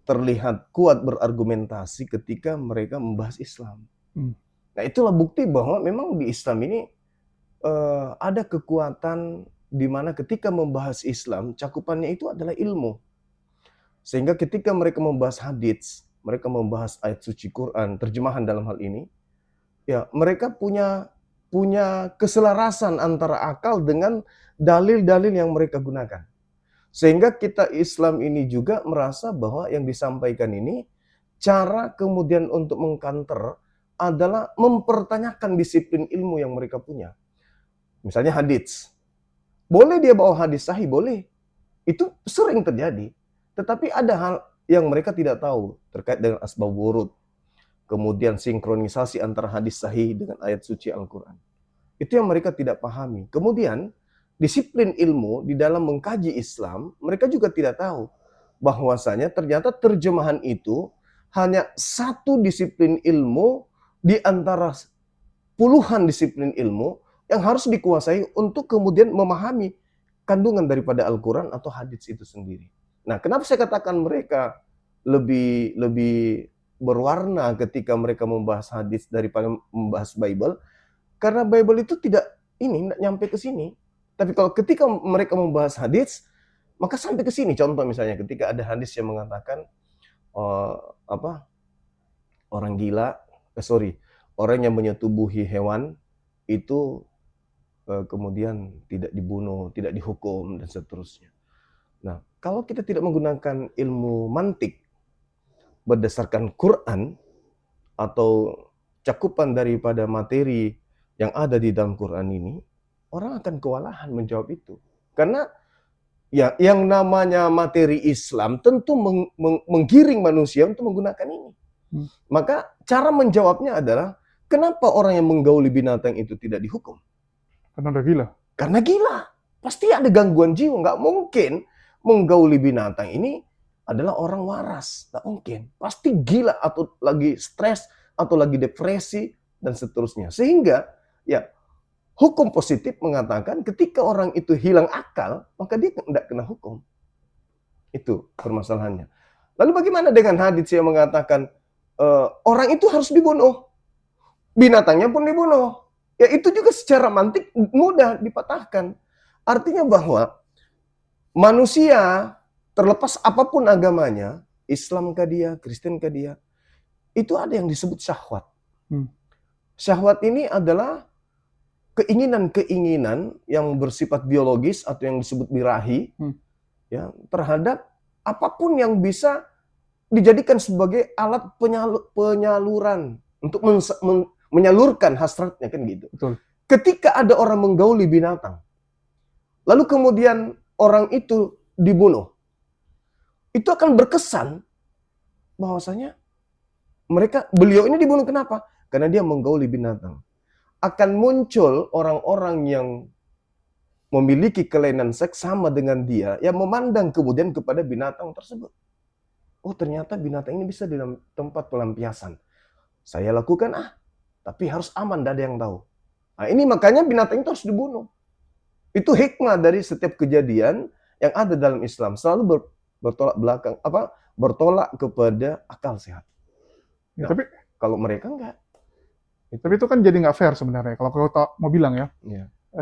terlihat kuat berargumentasi ketika mereka membahas Islam. Nah, itulah bukti bahwa memang di Islam ini ada kekuatan di mana ketika membahas Islam, cakupannya itu adalah ilmu. Sehingga ketika mereka membahas hadits, mereka membahas ayat suci Quran, terjemahan dalam hal ini, ya mereka punya keselarasan antara akal dengan dalil-dalil yang mereka gunakan. Sehingga kita Islam ini juga merasa bahwa yang disampaikan ini, cara kemudian untuk mengkanter adalah mempertanyakan disiplin ilmu yang mereka punya. Misalnya hadits. Boleh dia bawa hadis sahih, boleh. Itu sering terjadi. Tetapi ada hal yang mereka tidak tahu terkait dengan asbab wurud. Kemudian sinkronisasi antara hadis sahih dengan ayat suci Al-Quran. Itu yang mereka tidak pahami. Kemudian, disiplin ilmu di dalam mengkaji Islam, mereka juga tidak tahu bahwasanya ternyata terjemahan itu hanya satu disiplin ilmu di antara puluhan disiplin ilmu yang harus dikuasai untuk kemudian memahami kandungan daripada Al-Quran atau hadis itu sendiri. Nah, kenapa saya katakan mereka lebih berwarna ketika mereka membahas hadis daripada membahas Bible? Karena Bible itu tidak nyampe ke sini. Tapi kalau ketika mereka membahas hadis, maka sampai ke sini. Contoh misalnya ketika ada hadis yang mengatakan orang yang menyetubuhi hewan itu kemudian tidak dibunuh, tidak dihukum dan seterusnya. Nah, kalau kita tidak menggunakan ilmu mantik berdasarkan Quran atau cakupan daripada materi yang ada di dalam Quran ini, orang akan kewalahan menjawab itu. Karena ya yang namanya materi Islam tentu menggiring manusia untuk menggunakan ini. Maka cara menjawabnya adalah, kenapa orang yang menggauli binatang itu tidak dihukum? Karena udah gila. Karena gila. Pasti ada gangguan jiwa. Nggak mungkin menggauli binatang ini adalah orang waras. Nggak mungkin. Pasti gila atau lagi stres atau lagi depresi dan seterusnya. Sehingga ya hukum positif mengatakan ketika orang itu hilang akal, maka dia tidak kena hukum. Itu permasalahannya. Lalu bagaimana dengan hadits yang mengatakan orang itu harus dibunuh, binatangnya pun dibunuh? Ya itu juga secara mantik mudah dipatahkan. Artinya bahwa manusia terlepas apapun agamanya, Islam kah dia, Kristen kah dia, itu ada yang disebut syahwat. Syahwat ini adalah keinginan-keinginan yang bersifat biologis atau yang disebut birahi ya, terhadap apapun yang bisa dijadikan sebagai alat penyaluran untuk menyalurkan hasratnya, kan gitu. Betul. Ketika ada orang menggauli binatang, lalu kemudian orang itu dibunuh, itu akan berkesan bahwasanya beliau ini dibunuh kenapa? Karena dia menggauli binatang. Akan muncul orang-orang yang memiliki kelainan seks sama dengan dia, yang memandang kemudian kepada binatang tersebut. Oh, ternyata binatang ini bisa di dalam tempat pelampiasan. Saya lakukan tapi harus aman, tidak ada yang tahu. Nah, ini makanya binatang itu harus dibunuh. Itu hikmah dari setiap kejadian yang ada dalam Islam, selalu bertolak kepada akal sehat. Ya, nah, tapi kalau mereka enggak. Tapi itu kan jadi nggak fair sebenarnya. Kalau kita mau bilang ya,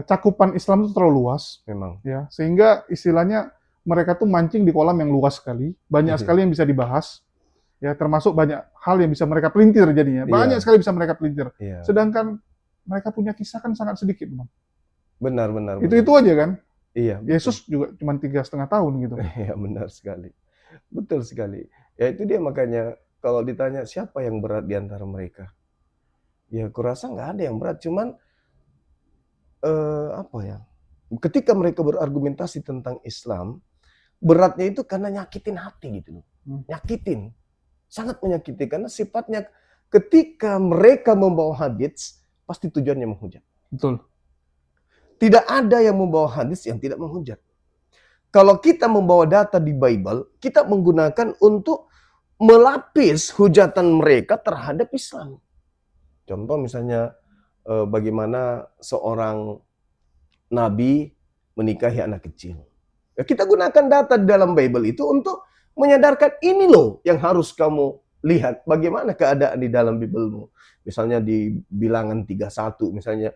cakupan Islam itu terlalu luas. Memang. Ya, sehingga istilahnya mereka tuh mancing di kolam yang luas sekali, banyak sekali yang bisa dibahas. Ya, termasuk banyak hal yang bisa mereka pelintir jadinya. Banyak sekali bisa mereka pelintir. Sedangkan mereka punya kisah kan sangat sedikit, Bang. Benar. Itu aja kan? Iya. Yesus juga cuma 3,5 tahun gitu. Iya, benar sekali. Betul sekali. Ya itu dia, makanya kalau ditanya siapa yang berat di antara mereka, ya kurasa nggak ada yang berat. Cuman ketika mereka berargumentasi tentang Islam, beratnya itu karena nyakitin hati gitu loh. Nyakitin. Sangat menyakiti karena sifatnya ketika mereka membawa hadits pasti tujuannya menghujat. Betul. Tidak ada yang membawa hadis yang tidak menghujat. Kalau kita membawa data di Bible, kita menggunakan untuk melapis hujatan mereka terhadap Islam. Contoh misalnya bagaimana seorang Nabi menikahi anak kecil. Ya, kita gunakan data di dalam Bible itu untuk menyadarkan ini loh yang harus kamu lihat. Bagaimana keadaan di dalam Biblemu. Misalnya di Bilangan 31, misalnya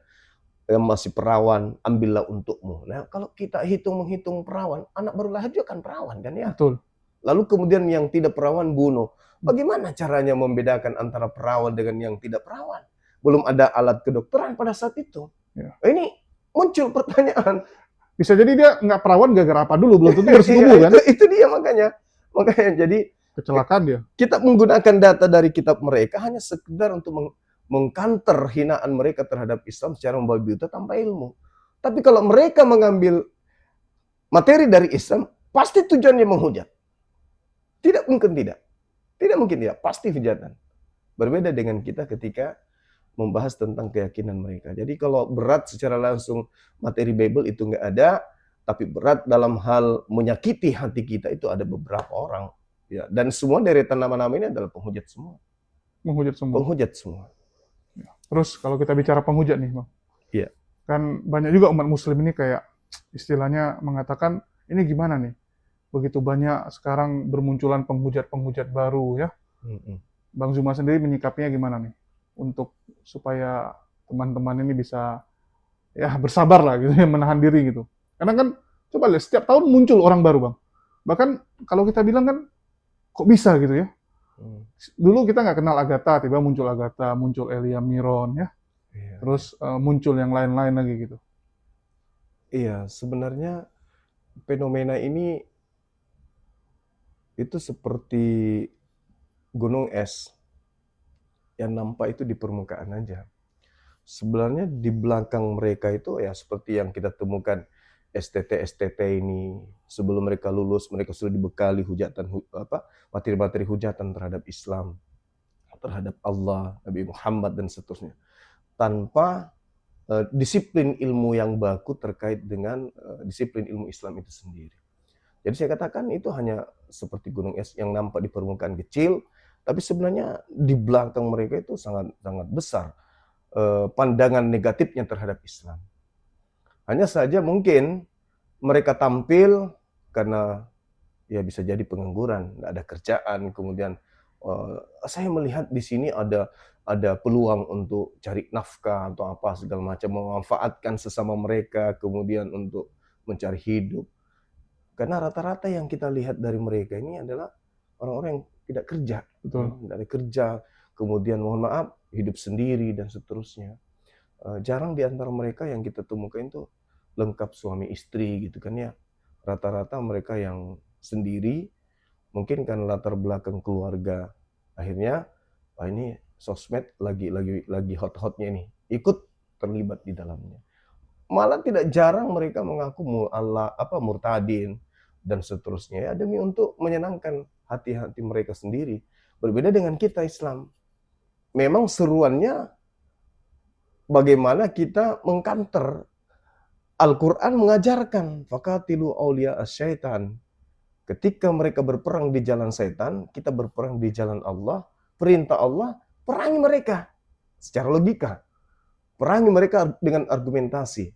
yang masih perawan, ambillah untukmu. Nah, kalau kita menghitung perawan, anak baru lahir juga kan perawan kan ya. Betul. Lalu kemudian yang tidak perawan bunuh. Bagaimana caranya membedakan antara perawan dengan yang tidak perawan? Belum ada alat kedokteran pada saat itu. Ya. Ini muncul pertanyaan. Bisa jadi dia nggak perawan gara-gara apa dulu, belum tentu bersetubuh Iya, kan? itu dia makanya. Makanya jadi Kecelakaan dia. kita menggunakan data dari kitab mereka hanya sekedar untuk mengkanter hinaan mereka terhadap Islam secara membabi buta tanpa ilmu. Tapi kalau mereka mengambil materi dari Islam, pasti tujuannya menghujat. Tidak mungkin tidak. Tidak mungkin tidak. Pasti hujatan. Berbeda dengan kita ketika membahas tentang keyakinan mereka. Jadi kalau berat secara langsung materi Bible itu nggak ada, tapi berat dalam hal menyakiti hati kita itu ada beberapa orang. Ya, dan semua deretan nama-nama ini adalah penghujat semua. Menghujat semua. Penghujat semua. Terus kalau kita bicara penghujat nih, Bang. Iya. Kan banyak juga umat muslim ini kayak istilahnya mengatakan, ini gimana nih? Begitu banyak sekarang bermunculan penghujat-penghujat baru ya. Bang Zuma sendiri menyikapinya gimana nih? Untuk supaya teman-teman ini bisa ya bersabar lah gitu ya, menahan diri gitu. Karena kan coba lihat setiap tahun muncul orang baru, Bang. Bahkan kalau kita bilang kan kok bisa gitu ya. Dulu kita nggak kenal Agatha, tiba muncul Agatha, muncul Elia Miron ya. Iya. Terus muncul yang lain-lain lagi gitu. Iya, sebenarnya fenomena ini itu seperti gunung es yang nampak itu di permukaan aja. Sebenarnya di belakang mereka itu ya seperti yang kita temukan STT ini, sebelum mereka lulus mereka sudah dibekali materi-materi hujatan terhadap Islam, terhadap Allah, Nabi Muhammad dan seterusnya, tanpa disiplin ilmu yang baku terkait dengan disiplin ilmu Islam itu sendiri. Jadi saya katakan itu hanya seperti gunung es yang nampak di permukaan kecil, tapi sebenarnya di belakang mereka itu sangat sangat besar pandangan negatifnya terhadap Islam. Hanya saja mungkin mereka tampil karena ya bisa jadi pengangguran, nggak ada kerjaan, kemudian saya melihat di sini ada peluang untuk cari nafkah atau apa segala macam, memanfaatkan sesama mereka, kemudian untuk mencari hidup. Karena rata-rata yang kita lihat dari mereka ini adalah orang-orang yang tidak kerja. Betul. Tidak ada kerja, kemudian mohon maaf, hidup sendiri dan seterusnya. Jarang di antara mereka yang kita temukan itu lengkap suami istri gitu kan ya. Rata-rata mereka yang sendiri, mungkin kan latar belakang keluarga. Akhirnya, ini sosmed lagi hot-hotnya ini, ikut terlibat di dalamnya. Malah tidak jarang mereka mengaku murtadin dan seterusnya ya, demi untuk menyenangkan hati-hati mereka sendiri. Berbeda dengan kita Islam. Memang seruannya bagaimana kita mengkanter. Al-Quran mengajarkan faqatilu awliya asyaitan. Ketika mereka berperang di jalan setan, kita berperang di jalan Allah. Perintah Allah, perangi mereka secara logika. Perangi mereka dengan argumentasi.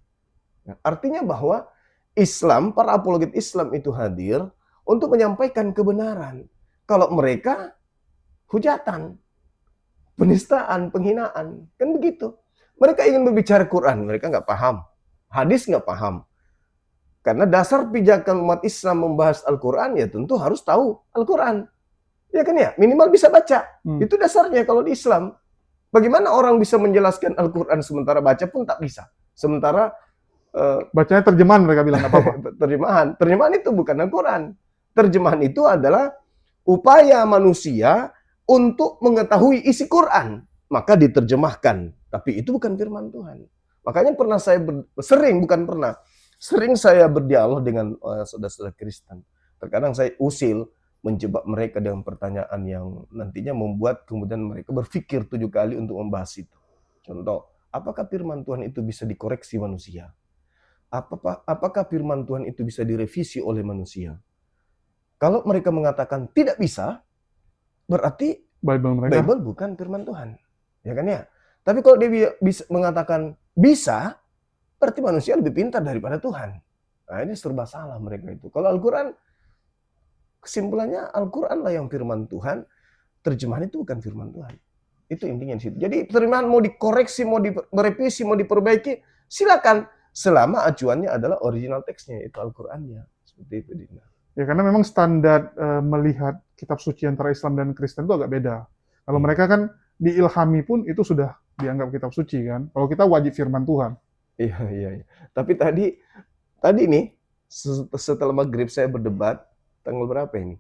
Nah, artinya bahwa Islam, para apologet Islam itu hadir untuk menyampaikan kebenaran. Kalau mereka hujatan, penistaan, penghinaan, kan begitu. Mereka ingin berbicara Quran, mereka nggak paham. Hadis nggak paham. Karena dasar pijakan umat Islam membahas Al-Quran ya tentu harus tahu Al-Quran. Ya kan ya, minimal bisa baca. Itu dasarnya kalau di Islam. Bagaimana orang bisa menjelaskan Al-Quran sementara baca pun tak bisa. Sementara bacanya terjemahan mereka bilang nggak apa-apa. Terjemahan itu bukan Al-Quran. Terjemahan itu adalah upaya manusia untuk mengetahui isi Quran. Maka diterjemahkan. Tapi itu bukan firman Tuhan. Makanya sering saya berdialog dengan saudara-saudara Kristen. Terkadang saya usil menjebak mereka dengan pertanyaan yang nantinya membuat kemudian mereka berpikir 7 kali untuk membahas itu. Contoh, apakah firman Tuhan itu bisa dikoreksi manusia? Apakah firman Tuhan itu bisa direvisi oleh manusia? Kalau mereka mengatakan tidak bisa, berarti Bible bukan firman Tuhan. Ya kan ya? Tapi kalau dia bisa mengatakan bisa, berarti manusia lebih pintar daripada Tuhan. Nah, ini serba salah mereka itu. Kalau Al-Quran, kesimpulannya Al-Quran lah yang firman Tuhan, terjemahan itu bukan firman Tuhan. Itu intinya di situ. Jadi terjemahan mau dikoreksi, mau direvisi, mau diperbaiki, silakan. Selama acuannya adalah original teksnya, itu Al-Qurannya. Seperti itu, Dina. Ya karena memang standar melihat kitab suci antara Islam dan Kristen itu agak beda. Kalau Iya. mereka kan diilhami pun itu sudah dianggap kitab suci kan. Kalau kita wajib firman Tuhan. Iya. Tapi tadi nih, setelah maghrib saya berdebat, tanggal berapa ini?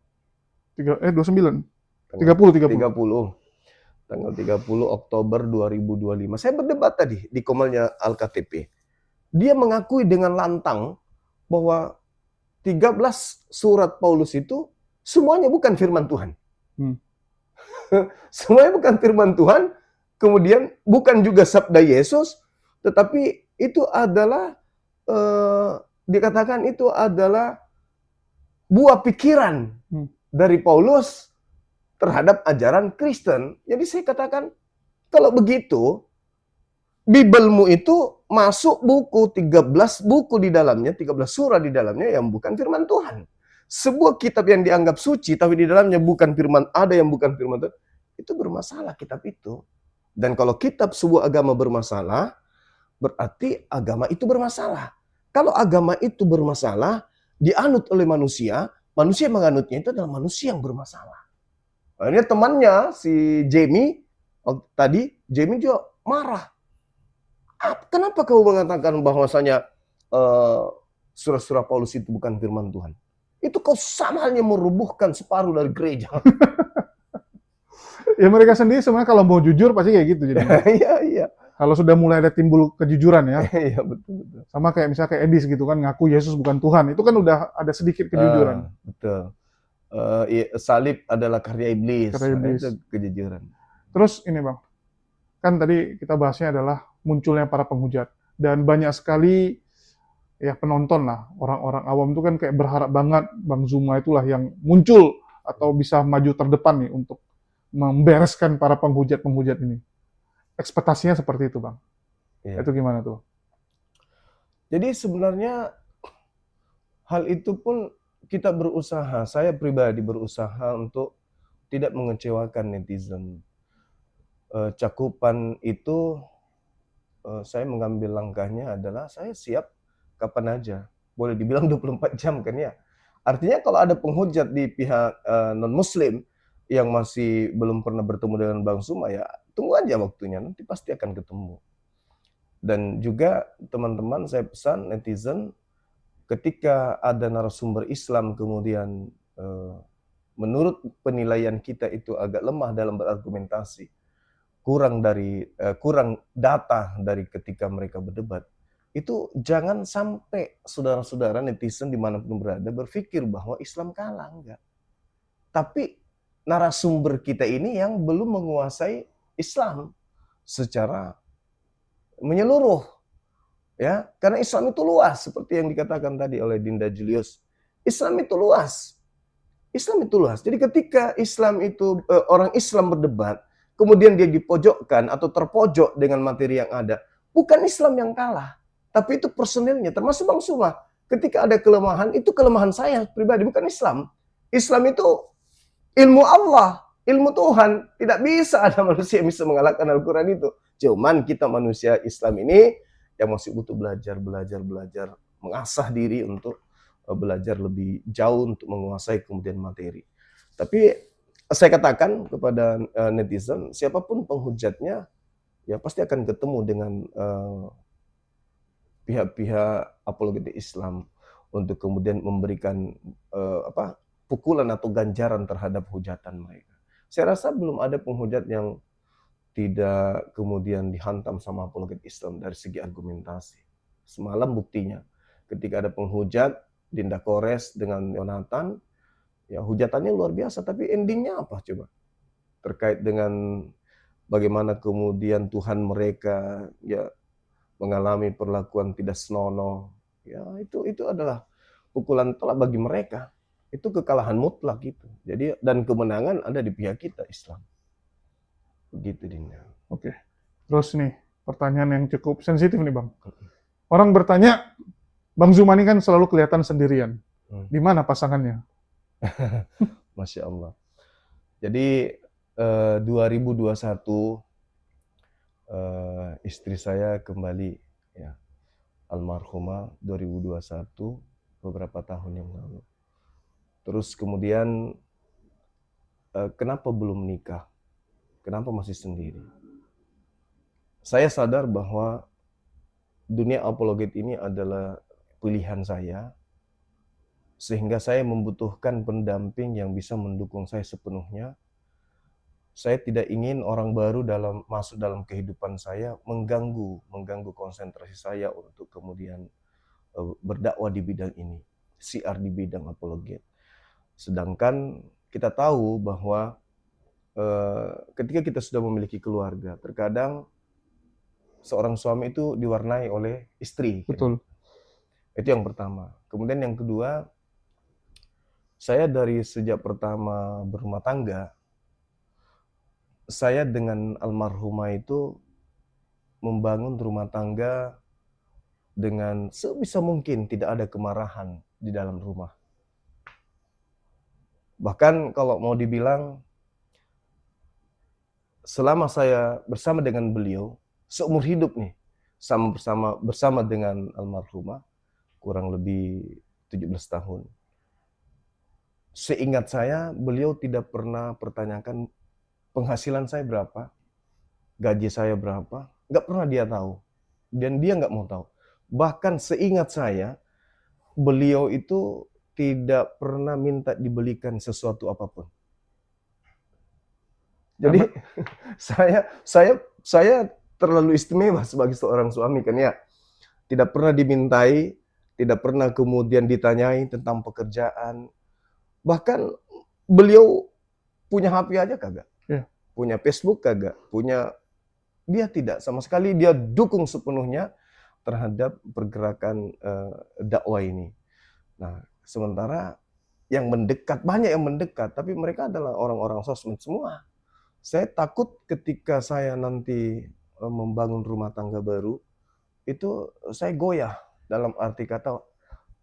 29. Tanggal 30. 30. Tanggal 30 Oktober 2025. Saya berdebat tadi di komelnya Al-KTP. Dia mengakui dengan lantang bahwa 13 surat Paulus itu semuanya bukan firman Tuhan. Semuanya bukan firman Tuhan, kemudian bukan juga sabda Yesus, tetapi itu adalah dikatakan itu adalah buah pikiran dari Paulus terhadap ajaran Kristen. Jadi saya katakan, kalau begitu, Bibelmu itu masuk buku 13 buku di dalamnya, 13 surah di dalamnya yang bukan firman Tuhan. Sebuah kitab yang dianggap suci, tapi di dalamnya bukan firman, ada yang bukan firman Tuhan, itu bermasalah kitab itu. Dan kalau kitab sebuah agama bermasalah, berarti agama itu bermasalah. Kalau agama itu bermasalah, dianut oleh manusia, manusia menganutnya itu adalah manusia yang bermasalah. Nah, ini temannya, si Jamie, tadi, Jamie juga marah. Kenapa kau mengatakan bahwasanya surah-surah Paulus itu bukan firman Tuhan? Itu kau sama halnya merubuhkan separuh dari gereja. Ya mereka sendiri sebenarnya kalau mau jujur pasti kayak gitu jadi. Iya. Kalau sudah mulai ada timbul kejujuran ya. Iya, betul. Sama kayak misalnya kayak Edis gitu kan ngaku Yesus bukan Tuhan. Itu kan udah ada sedikit kejujuran. Betul. Salib adalah karya iblis. Karya iblis. Itu kejujuran. Terus ini Bang, kan tadi kita bahasnya adalah munculnya para penghujat. Dan banyak sekali ya penonton lah, orang-orang awam itu kan kayak berharap banget Bang Zuma itulah yang muncul atau bisa maju terdepan nih untuk membereskan para penghujat-penghujat ini. Ekspektasinya seperti itu Bang. Iya. Itu gimana tuh? Jadi sebenarnya hal itu pun kita berusaha, saya pribadi berusaha untuk tidak mengecewakan netizen. Cakupan itu saya mengambil langkahnya adalah saya siap kapan aja. Boleh dibilang 24 jam kan ya. Artinya kalau ada penghujat di pihak non-muslim yang masih belum pernah bertemu dengan Bang Zuma, ya tunggu aja waktunya, nanti pasti akan ketemu. Dan juga teman-teman saya pesan netizen, ketika ada narasumber Islam kemudian menurut penilaian kita itu agak lemah dalam berargumentasi, kurang data dari ketika mereka berdebat, itu jangan sampai saudara-saudara netizen dimanapun berada berpikir bahwa Islam kalah, enggak. Tapi narasumber kita ini yang belum menguasai Islam secara menyeluruh, ya, karena Islam itu luas seperti yang dikatakan tadi oleh Dinda Julius. Islam itu luas. Jadi ketika Islam itu orang Islam berdebat, kemudian dia dipojokkan atau terpojok dengan materi yang ada, bukan Islam yang kalah, tapi itu personilnya, termasuk Bang Zuma. Ketika ada kelemahan, itu kelemahan saya pribadi, bukan Islam. Islam itu ilmu Allah, ilmu Tuhan. Tidak bisa ada manusia yang bisa mengalahkan Al-Quran itu. Cuman kita manusia Islam ini yang masih butuh belajar, mengasah diri untuk belajar lebih jauh untuk menguasai kemudian materi. Tapi saya katakan kepada netizen, siapapun penghujatnya, ya pasti akan ketemu dengan pihak-pihak apologetik Islam untuk kemudian memberikan pukulan atau ganjaran terhadap hujatan mereka. Saya rasa belum ada penghujat yang tidak kemudian dihantam sama apologet Islam dari segi argumentasi. Semalam buktinya, ketika ada penghujat, Dinda Kores dengan Yonatan, ya hujatannya luar biasa, tapi endingnya apa coba? Terkait dengan bagaimana kemudian Tuhan mereka ya mengalami perlakuan tidak senonoh, ya itu adalah pukulan telak bagi mereka. Itu kekalahan mutlak gitu. Jadi dan kemenangan ada di pihak kita Islam. Begitu Dinda. Oke. Terus nih, pertanyaan yang cukup sensitif nih Bang. Orang bertanya, Bang Zuma ini kan selalu kelihatan sendirian. Di mana pasangannya? Masya Allah. Jadi 2021 istri saya kembali, ya, almarhumah 2021 beberapa tahun yang lalu. Terus kemudian kenapa belum nikah? Kenapa masih sendiri? Saya sadar bahwa dunia apologet ini adalah pilihan saya, sehingga saya membutuhkan pendamping yang bisa mendukung saya sepenuhnya. Saya tidak ingin orang baru masuk dalam kehidupan saya, mengganggu konsentrasi saya untuk kemudian berdakwah di bidang ini, siar di bidang apologet. Sedangkan kita tahu bahwa ketika kita sudah memiliki keluarga, terkadang seorang suami itu diwarnai oleh istri. Betul. Itu yang pertama. Kemudian yang kedua, saya dari sejak pertama berumah tangga, saya dengan almarhumah itu membangun rumah tangga dengan sebisa mungkin tidak ada kemarahan di dalam rumah. Bahkan kalau mau dibilang, selama saya bersama dengan beliau, seumur hidup nih, bersama dengan almarhumah, kurang lebih 17 tahun. Seingat saya, beliau tidak pernah pertanyakan penghasilan saya berapa, gaji saya berapa, nggak pernah dia tahu. Dan dia nggak mau tahu. Bahkan seingat saya, beliau itu tidak pernah minta dibelikan sesuatu apapun. Jadi saya terlalu istimewa sebagai seorang suami kan ya. Tidak pernah dimintai, tidak pernah kemudian ditanyai tentang pekerjaan. Bahkan beliau punya HP aja kagak. Yeah. Punya Facebook kagak. Dia tidak sama sekali, dia dukung sepenuhnya terhadap pergerakan dakwah ini. Nah, sementara yang mendekat, banyak yang mendekat, tapi mereka adalah orang-orang sosmed semua. Saya takut ketika saya nanti membangun rumah tangga baru, itu saya goyah, dalam arti kata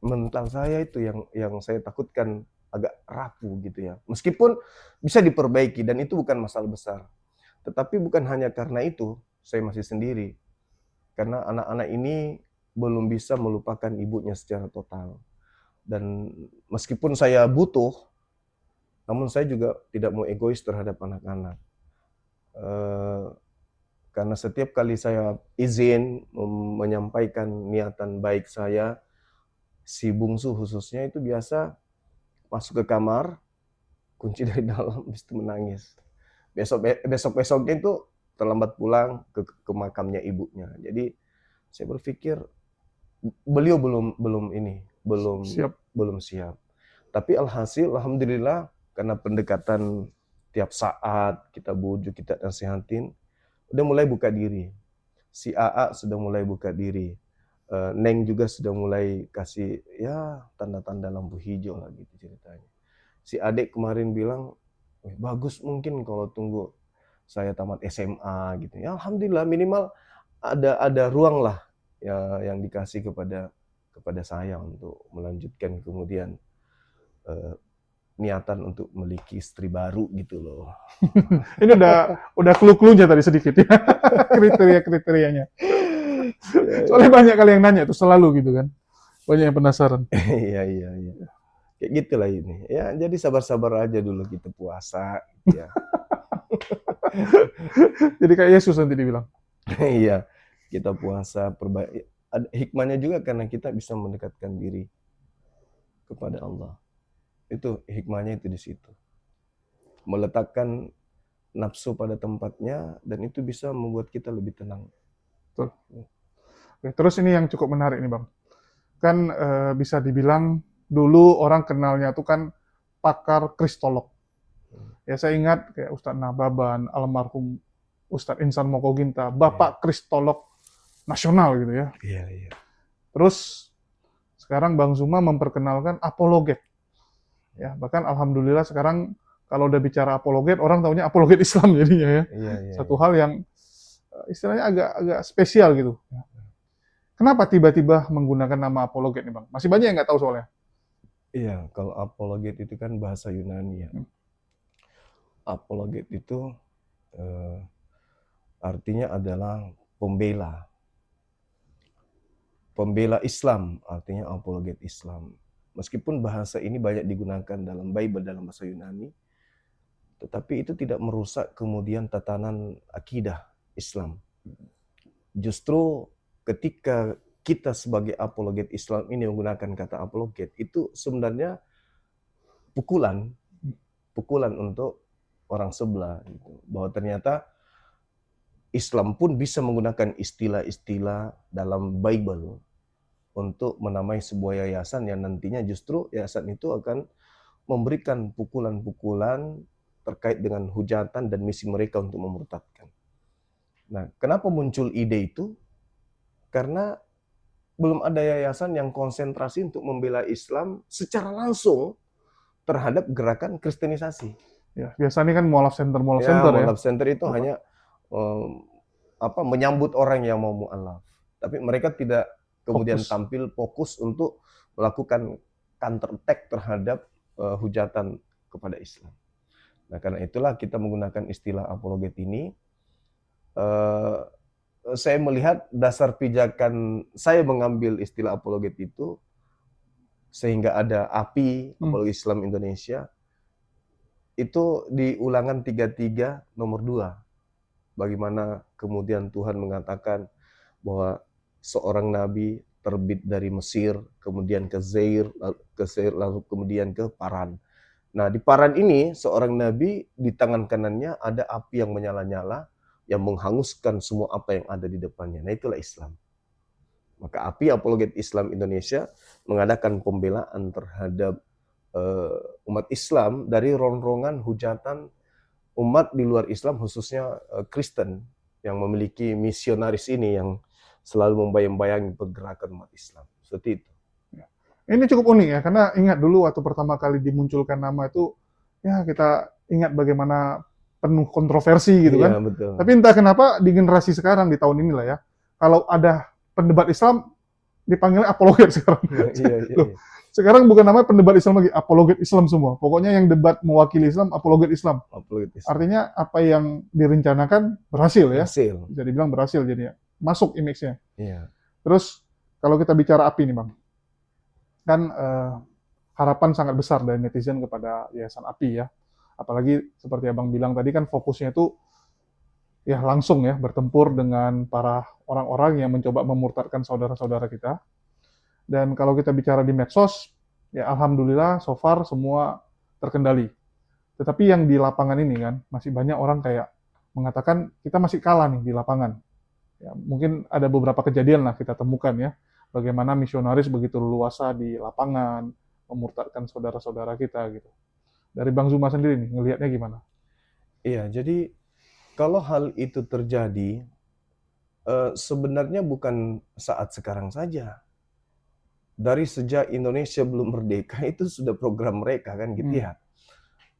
mental saya itu yang saya takutkan agak rapuh gitu ya. Meskipun bisa diperbaiki dan itu bukan masalah besar. Tetapi bukan hanya karena itu saya masih sendiri. Karena anak-anak ini belum bisa melupakan ibunya secara total. Dan meskipun saya butuh, namun saya juga tidak mau egois terhadap anak-anak. Karena setiap kali saya izin menyampaikan niatan baik saya, si bungsu khususnya itu biasa masuk ke kamar, kunci dari dalam, habis itu menangis. Besok-besoknya itu terlambat pulang ke makamnya ibunya. Jadi saya berpikir beliau belum siap. Tapi alhamdulillah karena pendekatan tiap saat kita bujuk, kita nasihatin, udah mulai buka diri. Si AA sudah mulai buka diri. Neng juga sudah mulai kasih ya tanda-tanda lampu hijau lah gitu ceritanya. Si adik kemarin bilang, bagus mungkin kalau tunggu saya tamat SMA gitu. Ya alhamdulillah minimal ada ruang lah ya, yang dikasih kepada saya untuk melanjutkan kemudian niatan untuk memiliki istri baru gitu loh. Ini udah clue-cluenya tadi sedikit ya. Kriteria-kriterianya. Soalnya banyak kali yang nanya tuh selalu gitu kan. Banyak yang penasaran. Iya. Kayak gitulah ini. Ya jadi sabar-sabar aja dulu kita puasa gitu ya. Jadi kayak Yesus nanti dibilang. Iya, kita puasa, ada hikmahnya juga karena kita bisa mendekatkan diri kepada Allah. Itu hikmahnya itu di situ. Meletakkan nafsu pada tempatnya dan itu bisa membuat kita lebih tenang. Betul. Oke, terus ini yang cukup menarik nih Bang. Kan bisa dibilang dulu orang kenalnya tuh kan pakar kristolog. Ya saya ingat kayak Ustadz Nababan, almarhum Ustadz Insan Mokoginta, Bapak kristolog nasional gitu ya. Iya. Terus sekarang Bang Zuma memperkenalkan apologet. Ya, bahkan alhamdulillah sekarang kalau udah bicara apologet, orang taunya apologet Islam jadinya ya. Iya. Satu hal yang istilahnya agak spesial gitu. Kenapa tiba-tiba menggunakan nama apologet nih Bang? Masih banyak yang nggak tahu soalnya. Iya, kalau apologet itu kan bahasa Yunani ya. Apologet itu artinya adalah pembela. Pembela Islam, artinya apologet Islam. Meskipun bahasa ini banyak digunakan dalam Bible, dalam bahasa Yunani, tetapi itu tidak merusak kemudian tatanan akidah Islam. Justru ketika kita sebagai apologet Islam ini menggunakan kata apologet, itu sebenarnya pukulan untuk orang sebelah gitu. Bahwa ternyata Islam pun bisa menggunakan istilah-istilah dalam Bible untuk menamai sebuah yayasan yang nantinya justru yayasan itu akan memberikan pukulan-pukulan terkait dengan hujatan dan misi mereka untuk memurtadkan. Nah, kenapa muncul ide itu? Karena belum ada yayasan yang konsentrasi untuk membela Islam secara langsung terhadap gerakan kristenisasi. Ya, biasanya kan mualaf center ya. Mualaf center itu hanya menyambut orang yang mau mualaf. Tapi mereka tidak kemudian tampil fokus untuk melakukan counter attack terhadap hujatan kepada Islam. Nah, karena itulah kita menggunakan istilah apologet ini. Saya melihat dasar pijakan saya mengambil istilah apologet itu sehingga ada API, Apologet Islam Indonesia, itu di Ulangan 33 nomor 2. Bagaimana kemudian Tuhan mengatakan bahwa seorang nabi terbit dari Mesir, kemudian ke Zair, lalu kemudian ke Paran. Nah, di Paran ini seorang nabi di tangan kanannya ada api yang menyala-nyala yang menghanguskan semua apa yang ada di depannya. Nah, itulah Islam. Maka API Apologet Islam Indonesia mengadakan pembelaan terhadap umat Islam dari rongrongan hujatan umat di luar Islam, khususnya Kristen yang memiliki misionaris ini yang selalu membayang-bayangi pergerakan umat Islam. Seperti itu. Ini cukup unik ya, karena ingat dulu waktu pertama kali dimunculkan nama itu, ya kita ingat bagaimana penuh kontroversi gitu kan. Iya, betul. Tapi entah kenapa di generasi sekarang, di tahun inilah ya, kalau ada pendebat Islam, dipanggilnya apologet sekarang. Iya. Sekarang bukan namanya pendebat Islam lagi, apologet Islam semua. Pokoknya yang debat mewakili Islam, apologet Islam. Apologet Islam. Artinya apa yang direncanakan berhasil ya. Berhasil. Bisa dibilang berhasil jadinya. Masuk image-nya. Iya. Terus kalau kita bicara API nih Bang, kan harapan sangat besar dari netizen kepada Yayasan API ya. Apalagi seperti Abang bilang tadi kan fokusnya itu ya langsung ya bertempur dengan para orang-orang yang mencoba memurtadkan saudara-saudara kita. Dan kalau kita bicara di medsos, ya alhamdulillah so far semua terkendali. Tetapi yang di lapangan ini kan masih banyak orang kayak mengatakan kita masih kalah nih di lapangan. Ya, mungkin ada beberapa kejadian lah kita temukan ya, bagaimana misionaris begitu leluasa di lapangan memurtadkan saudara-saudara kita gitu. Dari Bang Zuma sendiri nih ngelihatnya gimana? Iya, jadi kalau hal itu terjadi sebenarnya bukan saat sekarang saja. Dari sejak Indonesia belum merdeka itu sudah program mereka kan gitu ya.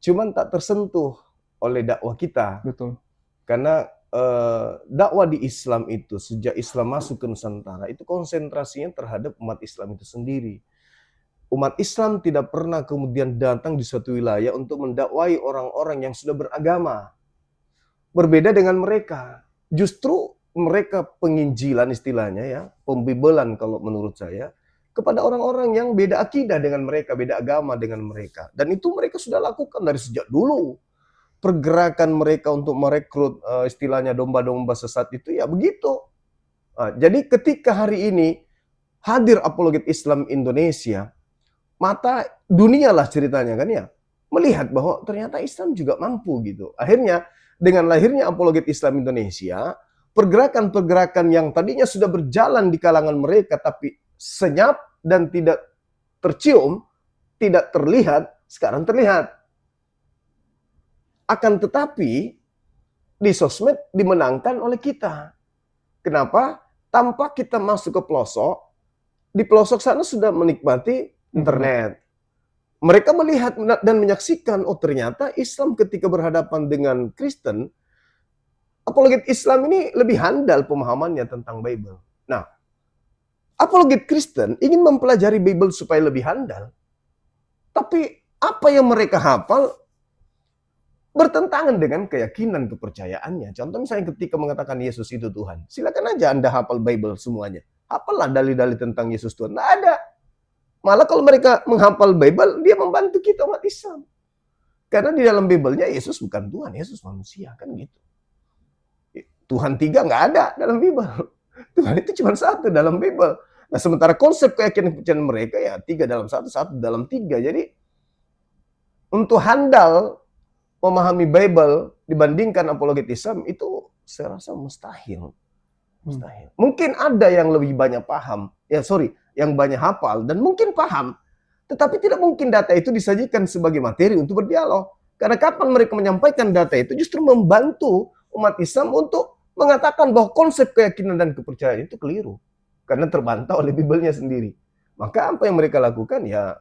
Cuman tak tersentuh oleh dakwah kita. Betul. Karena dakwah di Islam itu sejak Islam masuk ke Nusantara itu konsentrasinya terhadap umat Islam itu sendiri. Umat Islam tidak pernah kemudian datang di suatu wilayah untuk mendakwai orang-orang yang sudah beragama. Berbeda dengan mereka. Justru mereka penginjilan istilahnya ya, pembibelan kalau menurut saya, kepada orang-orang yang beda akidah dengan mereka, beda agama dengan mereka. Dan itu mereka sudah lakukan dari sejak dulu. Pergerakan mereka untuk merekrut istilahnya domba-domba sesat itu ya begitu. Jadi ketika hari ini hadir Apologet Islam Indonesia, mata dunia lah ceritanya kan ya, melihat bahwa ternyata Islam juga mampu gitu. Akhirnya dengan lahirnya Apologet Islam Indonesia, pergerakan-pergerakan yang tadinya sudah berjalan di kalangan mereka tapi senyap dan tidak tercium, tidak terlihat, sekarang terlihat. Akan tetapi di sosmed dimenangkan oleh kita. Kenapa? Tanpa kita masuk ke pelosok, di pelosok sana sudah menikmati internet. Mereka melihat dan menyaksikan, oh ternyata Islam ketika berhadapan dengan Kristen, apologet Islam ini lebih handal pemahamannya tentang Bible. Nah, Apologet Kristen ingin mempelajari Bible supaya lebih handal. Tapi apa yang mereka hafal bertentangan dengan keyakinan kepercayaannya. Contoh misalnya ketika mengatakan Yesus itu Tuhan. Silakan aja Anda hafal Bible semuanya. Hafallah dalil-dalil tentang Yesus Tuhan. Nggak ada. Malah kalau mereka menghafal Bible, dia membantu kita umat Islam. Karena di dalam Bible-nya Yesus bukan Tuhan, Yesus manusia. Kan gitu. Tuhan 3 nggak ada dalam Bible. Tuhan itu cuma 1 dalam Bible. Nah, sementara konsep keyakinan kepercayaan mereka ya 3 dalam 1, 1 dalam 3. Jadi untuk handal memahami Bible dibandingkan apologet Islam itu saya rasa mustahil. Mustahil. Mungkin ada yang lebih banyak paham. Yang banyak hafal dan mungkin paham. Tetapi tidak mungkin data itu disajikan sebagai materi untuk berdialog. Karena kapan mereka menyampaikan data itu justru membantu umat Islam untuk mengatakan bahwa konsep keyakinan dan kepercayaan itu keliru. Karena terbantah oleh Bible-nya sendiri. Maka apa yang mereka lakukan ya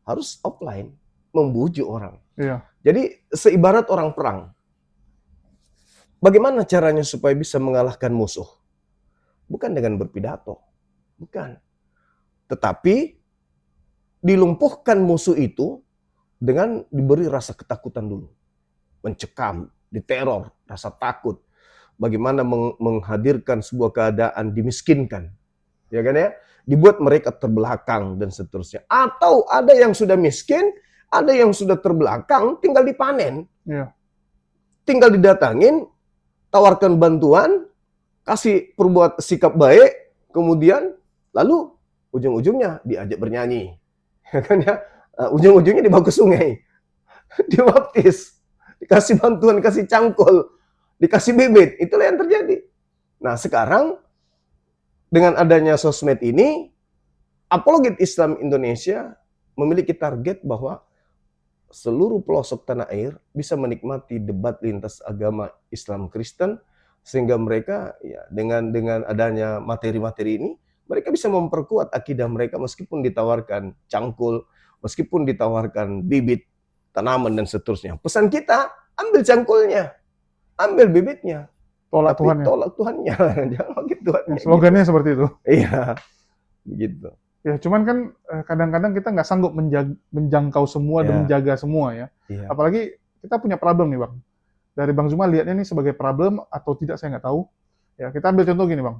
harus offline, membujuk orang. Iya. Jadi seibarat orang perang. Bagaimana caranya supaya bisa mengalahkan musuh? Bukan dengan berpidato. Bukan. Tetapi dilumpuhkan musuh itu dengan diberi rasa ketakutan dulu. Mencekam, diteror, rasa takut. Bagaimana menghadirkan sebuah keadaan dimiskinkan. Ya kan ya? Dibuat mereka terbelakang dan seterusnya. Atau ada yang sudah miskin, ada yang sudah terbelakang, tinggal dipanen. Iya. Tinggal didatangin, tawarkan bantuan, kasih perbuat sikap baik, kemudian lalu ujung-ujungnya diajak bernyanyi. Ya kan ya? Ujung-ujungnya dibawa ke sungai. Dibaptis. Dikasih bantuan, kasih cangkul, dikasih bibit. Itulah yang terjadi. Nah, sekarang dengan adanya sosmed ini, apologet Islam Indonesia memiliki target bahwa seluruh pelosok tanah air bisa menikmati debat lintas agama Islam Kristen, sehingga mereka ya dengan adanya materi-materi ini mereka bisa memperkuat akidah mereka meskipun ditawarkan cangkul, meskipun ditawarkan bibit tanaman dan seterusnya. Pesan kita, ambil cangkulnya, ambil bibitnya, Tolak tapi Tuhannya. tolak Tuhannya. Jangan pakai Tuhannya. Ya, slogannya seperti itu. Iya, begitu. Ya, cuman kan kadang-kadang kita nggak sanggup menjangkau semua dan Ya. menjaga semua ya. Iya. Apalagi kita punya problem nih Bang. Dari Bang Zuma lihatnya ini sebagai problem atau tidak saya nggak tahu. Ya, kita ambil contoh gini Bang.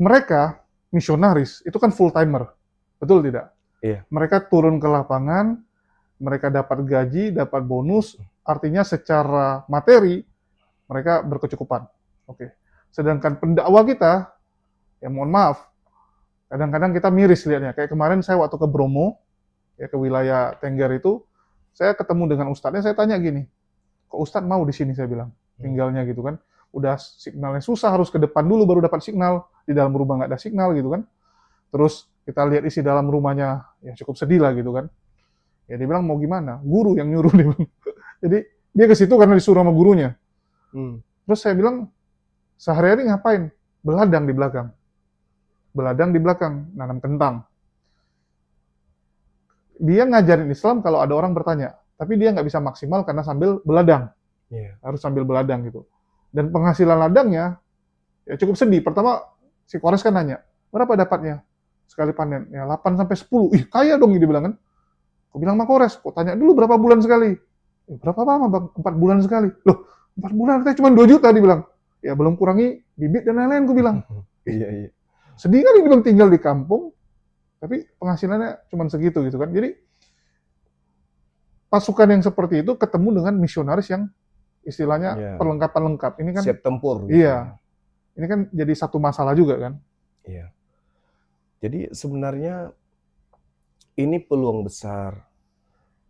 Mereka misionaris itu kan full timer. Betul tidak? Iya. Mereka turun ke lapangan, mereka dapat gaji, dapat bonus, artinya secara materi mereka berkecukupan. Oke. Sedangkan pendakwah kita, ya mohon maaf, kadang-kadang kita miris lihatnya. Kayak kemarin saya waktu ke Bromo, ya ke wilayah Tengger itu, saya ketemu dengan ustadznya, saya tanya gini, kok ustadz mau di sini, saya bilang, tinggalnya gitu kan. Udah signalnya susah, harus ke depan dulu baru dapat signal, di dalam rumah nggak ada signal gitu kan. Terus kita lihat isi dalam rumahnya, ya cukup sedih lah gitu kan. Ya dia bilang mau gimana, guru yang nyuruh dia bilang. Jadi dia ke situ karena disuruh sama gurunya. Terus saya bilang, sehari-hari ngapain? Beladang di belakang. Beladang di belakang, nanam kentang. Dia ngajarin Islam kalau ada orang bertanya, tapi dia nggak bisa maksimal karena sambil beladang. Iya. Harus sambil beladang gitu. Dan penghasilan ladangnya ya cukup sedih. Pertama si Kores kan nanya, berapa dapatnya sekali panen? Ya 8 sampai 10. Ih, kaya dong dia bilang kan. Aku bilang sama Kores, kok tanya dulu berapa bulan sekali? Berapa lama Bang? 4 bulan sekali. Loh, 4 bulan kita cuma 2 juta dia bilang. Ya belum kurangi bibit dan lain-lain aku bilang. Iya. Sedih kan dia bilang tinggal di kampung, tapi penghasilannya cuma segitu gitu kan. Jadi pasukan yang seperti itu ketemu dengan misionaris yang istilahnya Iya. perlengkapan lengkap. Ini kan Siap tempur. Gitu. iya. Ini kan jadi satu masalah juga kan. Iya. Jadi sebenarnya ini peluang besar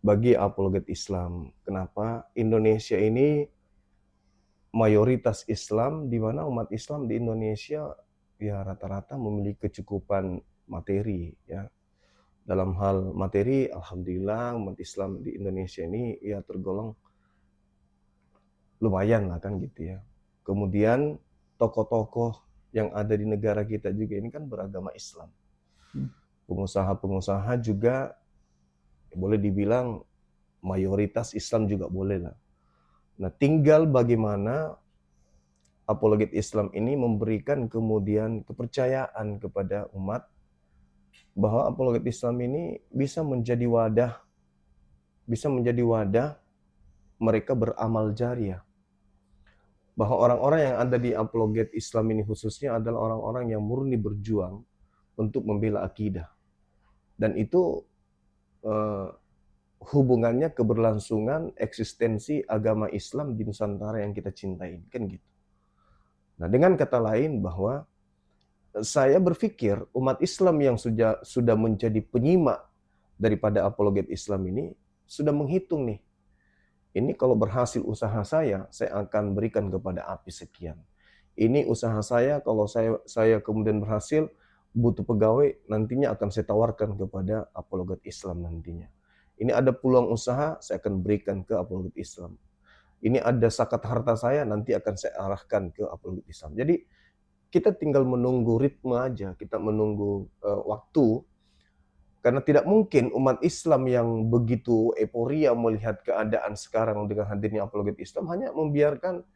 bagi apologet Islam. Kenapa? Indonesia ini mayoritas Islam, di mana umat Islam di Indonesia ya rata-rata memiliki kecukupan materi ya. Dalam hal materi, alhamdulillah umat Islam di Indonesia ini ya tergolong lumayan lah kan gitu ya. Kemudian tokoh-tokoh yang ada di negara kita juga ini kan beragama Islam. Pengusaha-pengusaha juga boleh dibilang mayoritas Islam juga boleh lah. Nah, tinggal bagaimana apologet Islam ini memberikan kemudian kepercayaan kepada umat bahwa apologet Islam ini bisa menjadi wadah mereka beramal jariah. Bahwa orang-orang yang ada di apologet Islam ini khususnya adalah orang-orang yang murni berjuang untuk membela akidah. Dan itu hubungannya keberlangsungan eksistensi agama Islam di Nusantara yang kita cintai, kan gitu. Nah, dengan kata lain bahwa saya berpikir umat Islam yang sudah menjadi penyimak daripada apologet Islam ini sudah menghitung nih. Ini kalau berhasil usaha saya akan berikan kepada api sekian. Ini usaha saya, kalau saya kemudian berhasil, butuh pegawai, nantinya akan saya tawarkan kepada apologet Islam nantinya. Ini ada peluang usaha, saya akan berikan ke apologet Islam. Ini ada zakat harta saya, nanti akan saya arahkan ke apologet Islam. Jadi kita tinggal menunggu ritme aja, kita menunggu waktu, karena tidak mungkin umat Islam yang begitu euforia melihat keadaan sekarang dengan hadirnya apologet Islam hanya membiarkan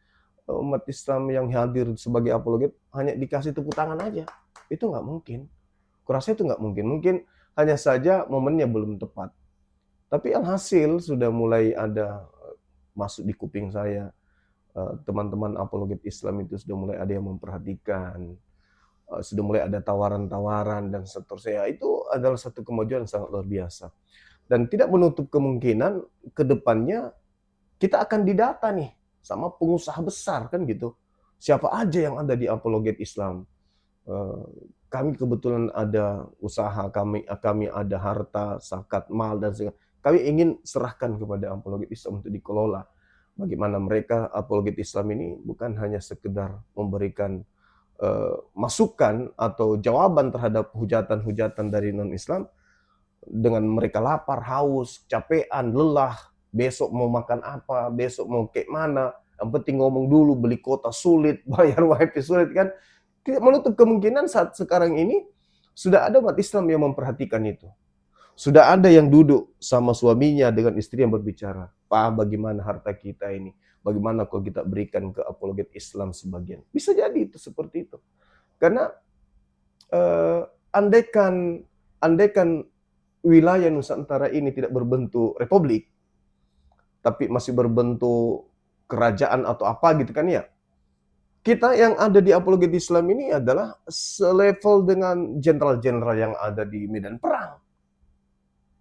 umat Islam yang hadir sebagai apologet hanya dikasih tepuk tangan aja. Itu nggak mungkin. Kurasa itu nggak mungkin. Mungkin hanya saja momennya belum tepat. Tapi alhasil sudah mulai ada masuk di kuping saya, teman-teman apologet Islam itu sudah mulai ada yang memperhatikan, sudah mulai ada tawaran-tawaran dan seterusnya. Itu adalah satu kemajuan yang sangat luar biasa. Dan tidak menutup kemungkinan ke depannya kita akan didata nih sama pengusaha besar kan gitu. Siapa aja yang ada di apologet Islam. Kami kebetulan ada usaha, kami ada harta, zakat, mal dan segala. Kami ingin serahkan kepada apologet Islam untuk dikelola. Bagaimana mereka apologet Islam ini bukan hanya sekedar memberikan masukan atau jawaban terhadap hujatan-hujatan dari non-Islam dengan mereka lapar, haus, capean, lelah, besok mau makan apa, besok mau kayak mana, yang penting ngomong dulu, beli kota sulit, bayar wifi sulit kan. Tidak menutup kemungkinan saat sekarang ini sudah ada umat Islam yang memperhatikan itu. Sudah ada yang duduk sama suaminya dengan istri yang berbicara, Pak, bagaimana harta kita ini? Bagaimana kalau kita berikan ke apologet Islam sebagian? Bisa jadi itu seperti itu. Karena andaikan wilayah Nusantara ini tidak berbentuk republik, tapi masih berbentuk kerajaan atau apa gitu kan ya. Kita yang ada di apologet Islam ini adalah selevel dengan jenderal-jenderal yang ada di medan perang.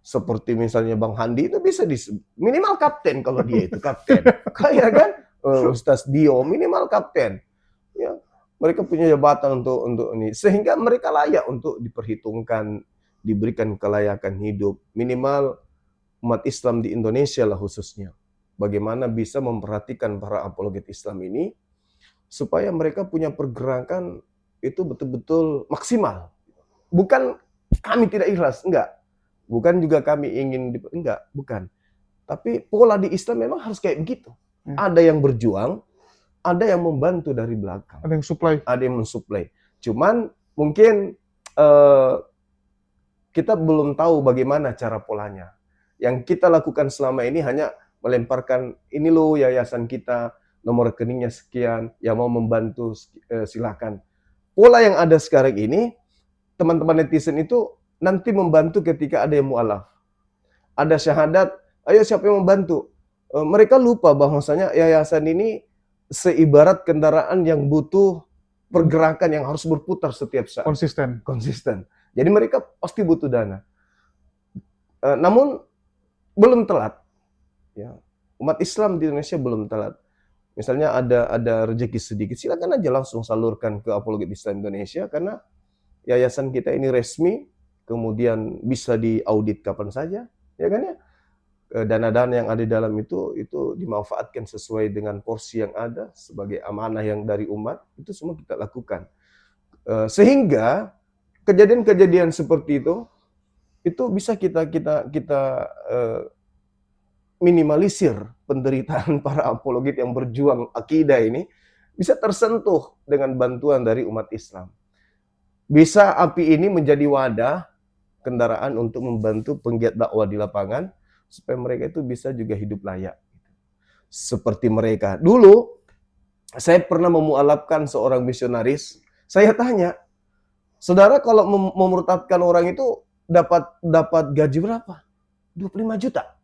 Seperti misalnya Bang Handi itu bisa minimal kapten kalau dia itu kapten. Kayak kan Ustaz Dio minimal kapten. Ya, mereka punya jabatan untuk ini sehingga mereka layak untuk diperhitungkan, diberikan kelayakan hidup. Minimal umat Islam di Indonesia lah khususnya. Bagaimana bisa memperhatikan para apologet Islam ini supaya mereka punya pergerakan itu betul-betul maksimal. Bukan kami tidak ikhlas, enggak. Bukan juga kami ingin, enggak, bukan. Tapi pola di Islam memang harus kayak begitu. Ada yang berjuang, ada yang membantu dari belakang. Ada yang supply. Ada yang mensuplai. Cuman mungkin kita belum tahu bagaimana cara polanya. Yang kita lakukan selama ini hanya melemparkan, ini loh yayasan kita, nomor rekeningnya sekian, yang mau membantu silakan. Pola yang ada sekarang ini, teman-teman netizen itu nanti membantu ketika ada yang mu'alaf. Ada syahadat, ayo siapa yang membantu? Mereka lupa bahwasanya yayasan ini seibarat kendaraan yang butuh pergerakan yang harus berputar setiap saat. Konsisten. Jadi mereka pasti butuh dana. Namun belum telat. Ya. Umat Islam di Indonesia belum telat. Misalnya ada rezeki sedikit, silakan aja langsung salurkan ke apologet Islam Indonesia karena yayasan kita ini resmi. Kemudian bisa diaudit kapan saja, ya kan ya. Dana-dana yang ada di dalam itu dimanfaatkan sesuai dengan porsi yang ada sebagai amanah yang dari umat, itu semua kita lakukan. Sehingga kejadian-kejadian seperti itu bisa kita minimalisir penderitaan para apologet yang berjuang akidah ini bisa tersentuh dengan bantuan dari umat Islam. Bisa api ini menjadi wadah kendaraan untuk membantu penggiat dakwah di lapangan supaya mereka itu bisa juga hidup layak. Seperti mereka. Dulu saya pernah memualafkan seorang misionaris. Saya tanya, saudara kalau memurtadkan orang itu dapat gaji berapa? 25 juta.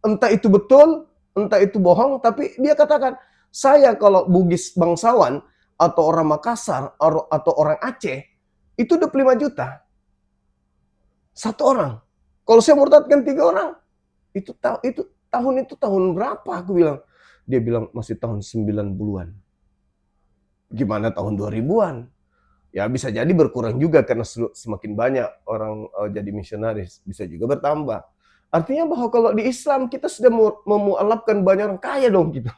Entah itu betul, entah itu bohong, tapi dia katakan, saya kalau Bugis bangsawan, atau orang Makassar, atau orang Aceh, itu 25 juta. Satu orang. Kalau saya murtadkan 3 orang, itu tahun berapa? Aku bilang. Dia bilang masih tahun 90-an. Gimana tahun 2000-an? Ya bisa jadi berkurang juga karena semakin banyak orang jadi misionaris. Bisa juga bertambah. Artinya bahwa kalau di Islam kita sudah memualafkan banyak orang kaya dong gitu.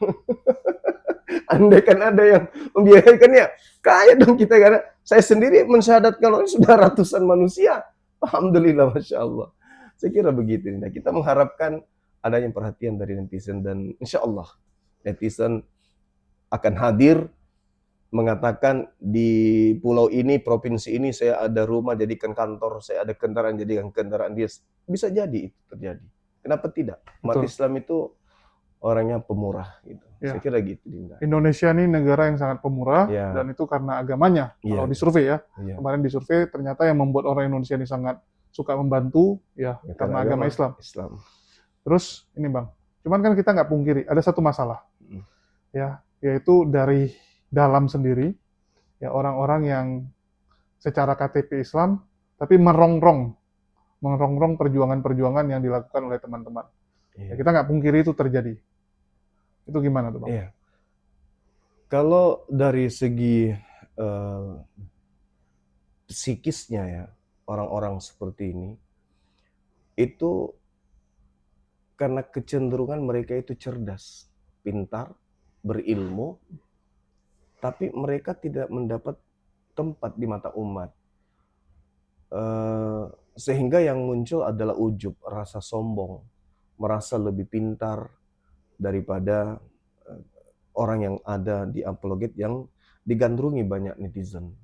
Andai kan ada yang membiayaikannya, kaya dong kita. Karena saya sendiri mensyahadatkan orang sudah ratusan manusia. Alhamdulillah, Masya Allah. Saya kira begitu. Nah, kita mengharapkan adanya perhatian dari netizen dan insya Allah netizen akan hadir mengatakan di pulau ini, provinsi ini saya ada rumah jadikan kantor, saya ada kendaraan jadikan kendaraan dia. Bisa jadi itu terjadi. Kenapa tidak? Umat Betul. Islam itu orangnya pemurah gitu. Ya. Saya kira gitu, Dinda. Indonesia ini negara yang sangat pemurah Ya. dan itu karena agamanya. Ya. Kalau disurvei ya. Ya. Kemarin disurvei ternyata yang membuat orang Indonesia ini sangat suka membantu ya karena agama Islam. Terus ini Bang, cuman kan kita nggak pungkiri ada satu masalah. Ya, yaitu dari dalam sendiri ya orang-orang yang secara KTP Islam tapi merongrong perjuangan-perjuangan yang dilakukan oleh teman-teman. Ya, kita nggak pungkiri itu terjadi. Itu gimana tuh Bang? Iya. Kalau dari segi psikisnya ya orang-orang seperti ini itu karena kecenderungan mereka itu cerdas, pintar, berilmu, tapi mereka tidak mendapat tempat di mata umat. Sehingga yang muncul adalah ujub, rasa sombong, merasa lebih pintar daripada orang yang ada di apologet yang digandrungi banyak netizen.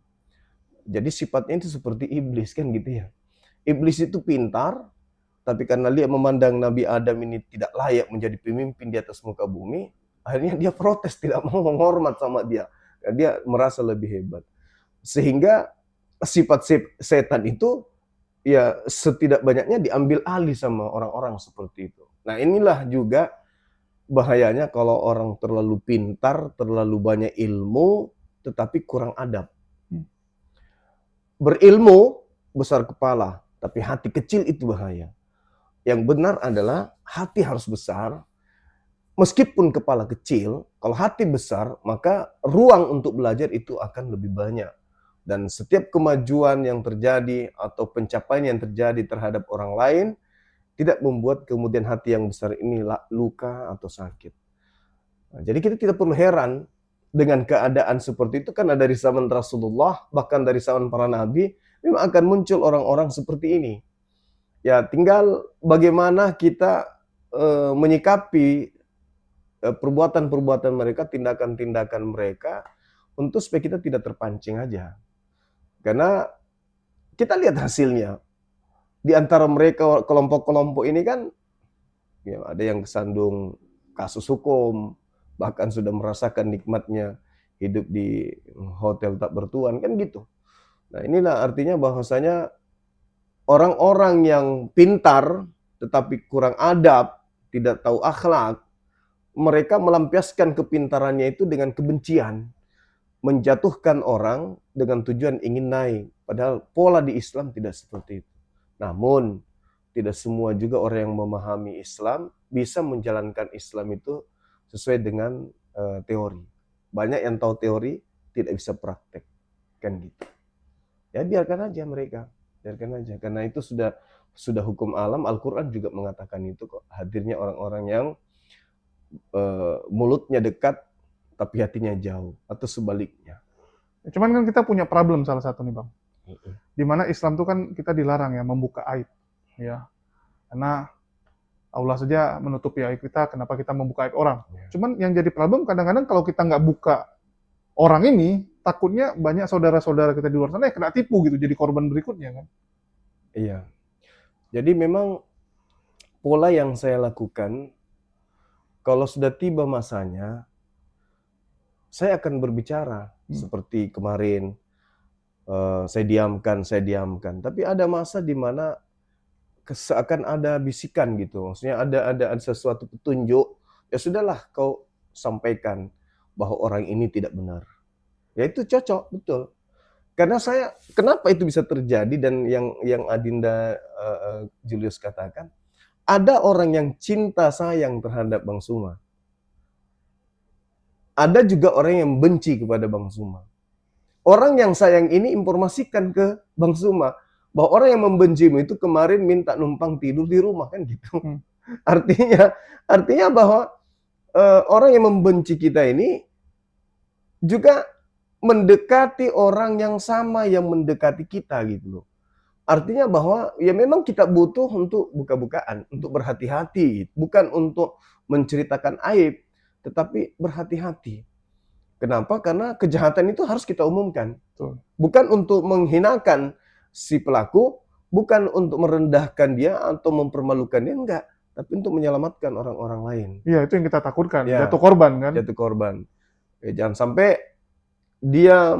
Jadi sifatnya itu seperti iblis kan gitu ya. Iblis itu pintar, tapi karena dia memandang Nabi Adam ini tidak layak menjadi pemimpin di atas muka bumi, akhirnya dia protes, tidak mau menghormat sama dia. Dia merasa lebih hebat. Sehingga sifat setan itu ya setidak-banyaknya diambil alih sama orang-orang seperti itu. Nah inilah juga bahayanya kalau orang terlalu pintar, terlalu banyak ilmu, tetapi kurang adab. Berilmu, besar kepala, tapi hati kecil itu bahaya. Yang benar adalah hati harus besar, meskipun kepala kecil, kalau hati besar, maka ruang untuk belajar itu akan lebih banyak. Dan setiap kemajuan yang terjadi atau pencapaian yang terjadi terhadap orang lain, tidak membuat kemudian hati yang besar ini luka atau sakit. Nah, jadi kita tidak perlu heran dengan keadaan seperti itu, karena dari zaman Rasulullah, bahkan dari zaman para nabi, memang akan muncul orang-orang seperti ini. Ya, tinggal bagaimana kita menyikapi perbuatan-perbuatan mereka, tindakan-tindakan mereka, untuk supaya kita tidak terpancing aja. Karena kita lihat hasilnya. Di antara mereka, kelompok-kelompok ini kan, ya, ada yang kesandung kasus hukum, bahkan sudah merasakan nikmatnya hidup di hotel tak bertuan, kan gitu. Nah inilah artinya bahwasanya orang-orang yang pintar, tetapi kurang adab, tidak tahu akhlak, mereka melampiaskan kepintarannya itu dengan kebencian, menjatuhkan orang dengan tujuan ingin naik. Padahal pola di Islam tidak seperti itu. Namun, tidak semua juga orang yang memahami Islam bisa menjalankan Islam itu sesuai dengan teori. Banyak yang tahu teori, tidak bisa praktek. Kan gitu. Ya biarkan aja mereka. Biarkan aja. Karena itu sudah hukum alam. Al-Quran juga mengatakan itu kok. Hadirnya orang-orang yang mulutnya dekat, tapi hatinya jauh. Atau sebaliknya. Cuman kan kita punya problem salah satu nih Bang. Dimana Islam itu kan kita dilarang ya membuka aib. Ya, karena Allah saja menutupi aib kita, kenapa kita membuka aib orang? Cuman yang jadi problem kadang-kadang kalau kita nggak buka orang ini, takutnya banyak saudara-saudara kita di luar sana yang kena tipu gitu, jadi korban berikutnya kan? Iya. Jadi memang pola yang saya lakukan, kalau sudah tiba masanya, saya akan berbicara seperti kemarin. Saya diamkan. Tapi ada masa di mana seakan ada bisikan gitu. Maksudnya ada sesuatu petunjuk, ya sudahlah kau sampaikan bahwa orang ini tidak benar. Ya itu cocok, betul. Karena kenapa itu bisa terjadi dan yang Adinda Julius katakan, ada orang yang cinta sayang terhadap Bang Suma. Ada juga orang yang benci kepada Bang Suma. Orang yang sayang ini informasikan ke Bang Suma bahwa orang yang membencimu itu kemarin minta numpang tidur di rumah kan gitu. Artinya bahwa orang yang membenci kita ini juga mendekati orang yang sama yang mendekati kita gitu loh. Artinya bahwa ya memang kita butuh untuk buka-bukaan, untuk berhati-hati, bukan untuk menceritakan aib, tetapi berhati-hati. Kenapa? Karena kejahatan itu harus kita umumkan. Betul. Bukan untuk menghinakan si pelaku, bukan untuk merendahkan dia atau mempermalukan dia, enggak. Tapi untuk menyelamatkan orang-orang lain. Iya, itu yang kita takutkan, Ya, jatuh korban kan. jatuh korban. Ya, jangan sampai dia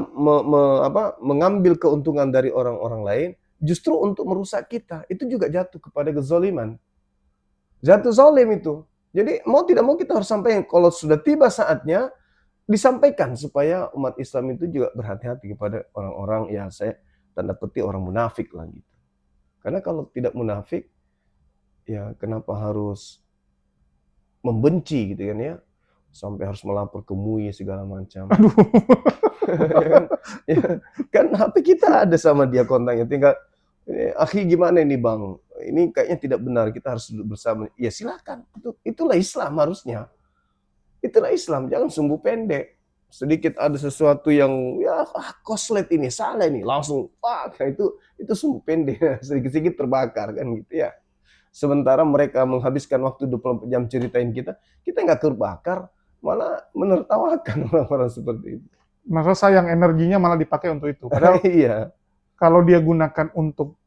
mengambil keuntungan dari orang-orang lain, justru untuk merusak kita. Itu juga jatuh kepada kezaliman. Jatuh zalim itu. Jadi mau tidak mau kita harus sampaikan. Kalau sudah tiba saatnya, disampaikan supaya umat Islam itu juga berhati-hati kepada orang-orang, ya saya tanda petik orang munafik lah gitu. Karena kalau tidak munafik, ya kenapa harus membenci gitu kan ya, sampai harus melapor ke MUI segala macam. Aduh. Ya, kan HP kita ada sama dia kontaknya, tinggal akhi gimana ini bang, ini kayaknya tidak benar, kita harus duduk bersama. Ya silakan, itulah Islam harusnya. Itulah Islam, jangan sumbu pendek. Sedikit ada sesuatu yang ya koslet ini salah ini, langsung itu sumbu pendek, sedikit-sedikit terbakar kan gitu ya. Sementara mereka menghabiskan waktu 24 jam ceritain kita nggak terbakar, malah menertawakan orang-orang seperti itu. Maka sayang energinya malah dipakai untuk itu. Padahal Iya. kalau dia gunakan untuk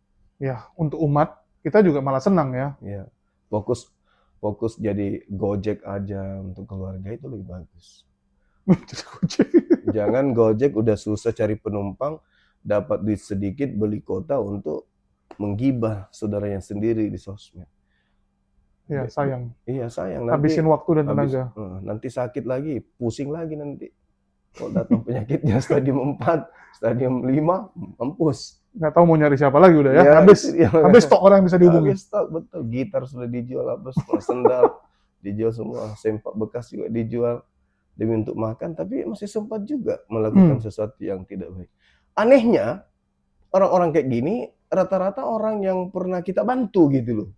umat, kita juga malah senang ya. Iya. Fokus jadi Gojek aja untuk keluarga itu lebih bagus. Jangan Gojek udah susah cari penumpang, dapat duit sedikit beli kota untuk menggibah saudaranya sendiri di sosmed. Iya, sayang. Iya, sayang. Habisin waktu dan tenaga. Nanti sakit lagi, pusing lagi nanti. Kalau datang penyakitnya stadium 4, stadium 5, mampus. Nggak tahu mau nyari siapa lagi udah ya. Ya, habis stok orang yang bisa dihubungi. Habis stok, betul. Gitar sudah dijual, sendal dijual semua, sempak bekas juga dijual demi untuk makan, tapi masih sempat juga melakukan sesuatu yang tidak baik. Anehnya, orang-orang kayak gini rata-rata orang yang pernah kita bantu gitu loh.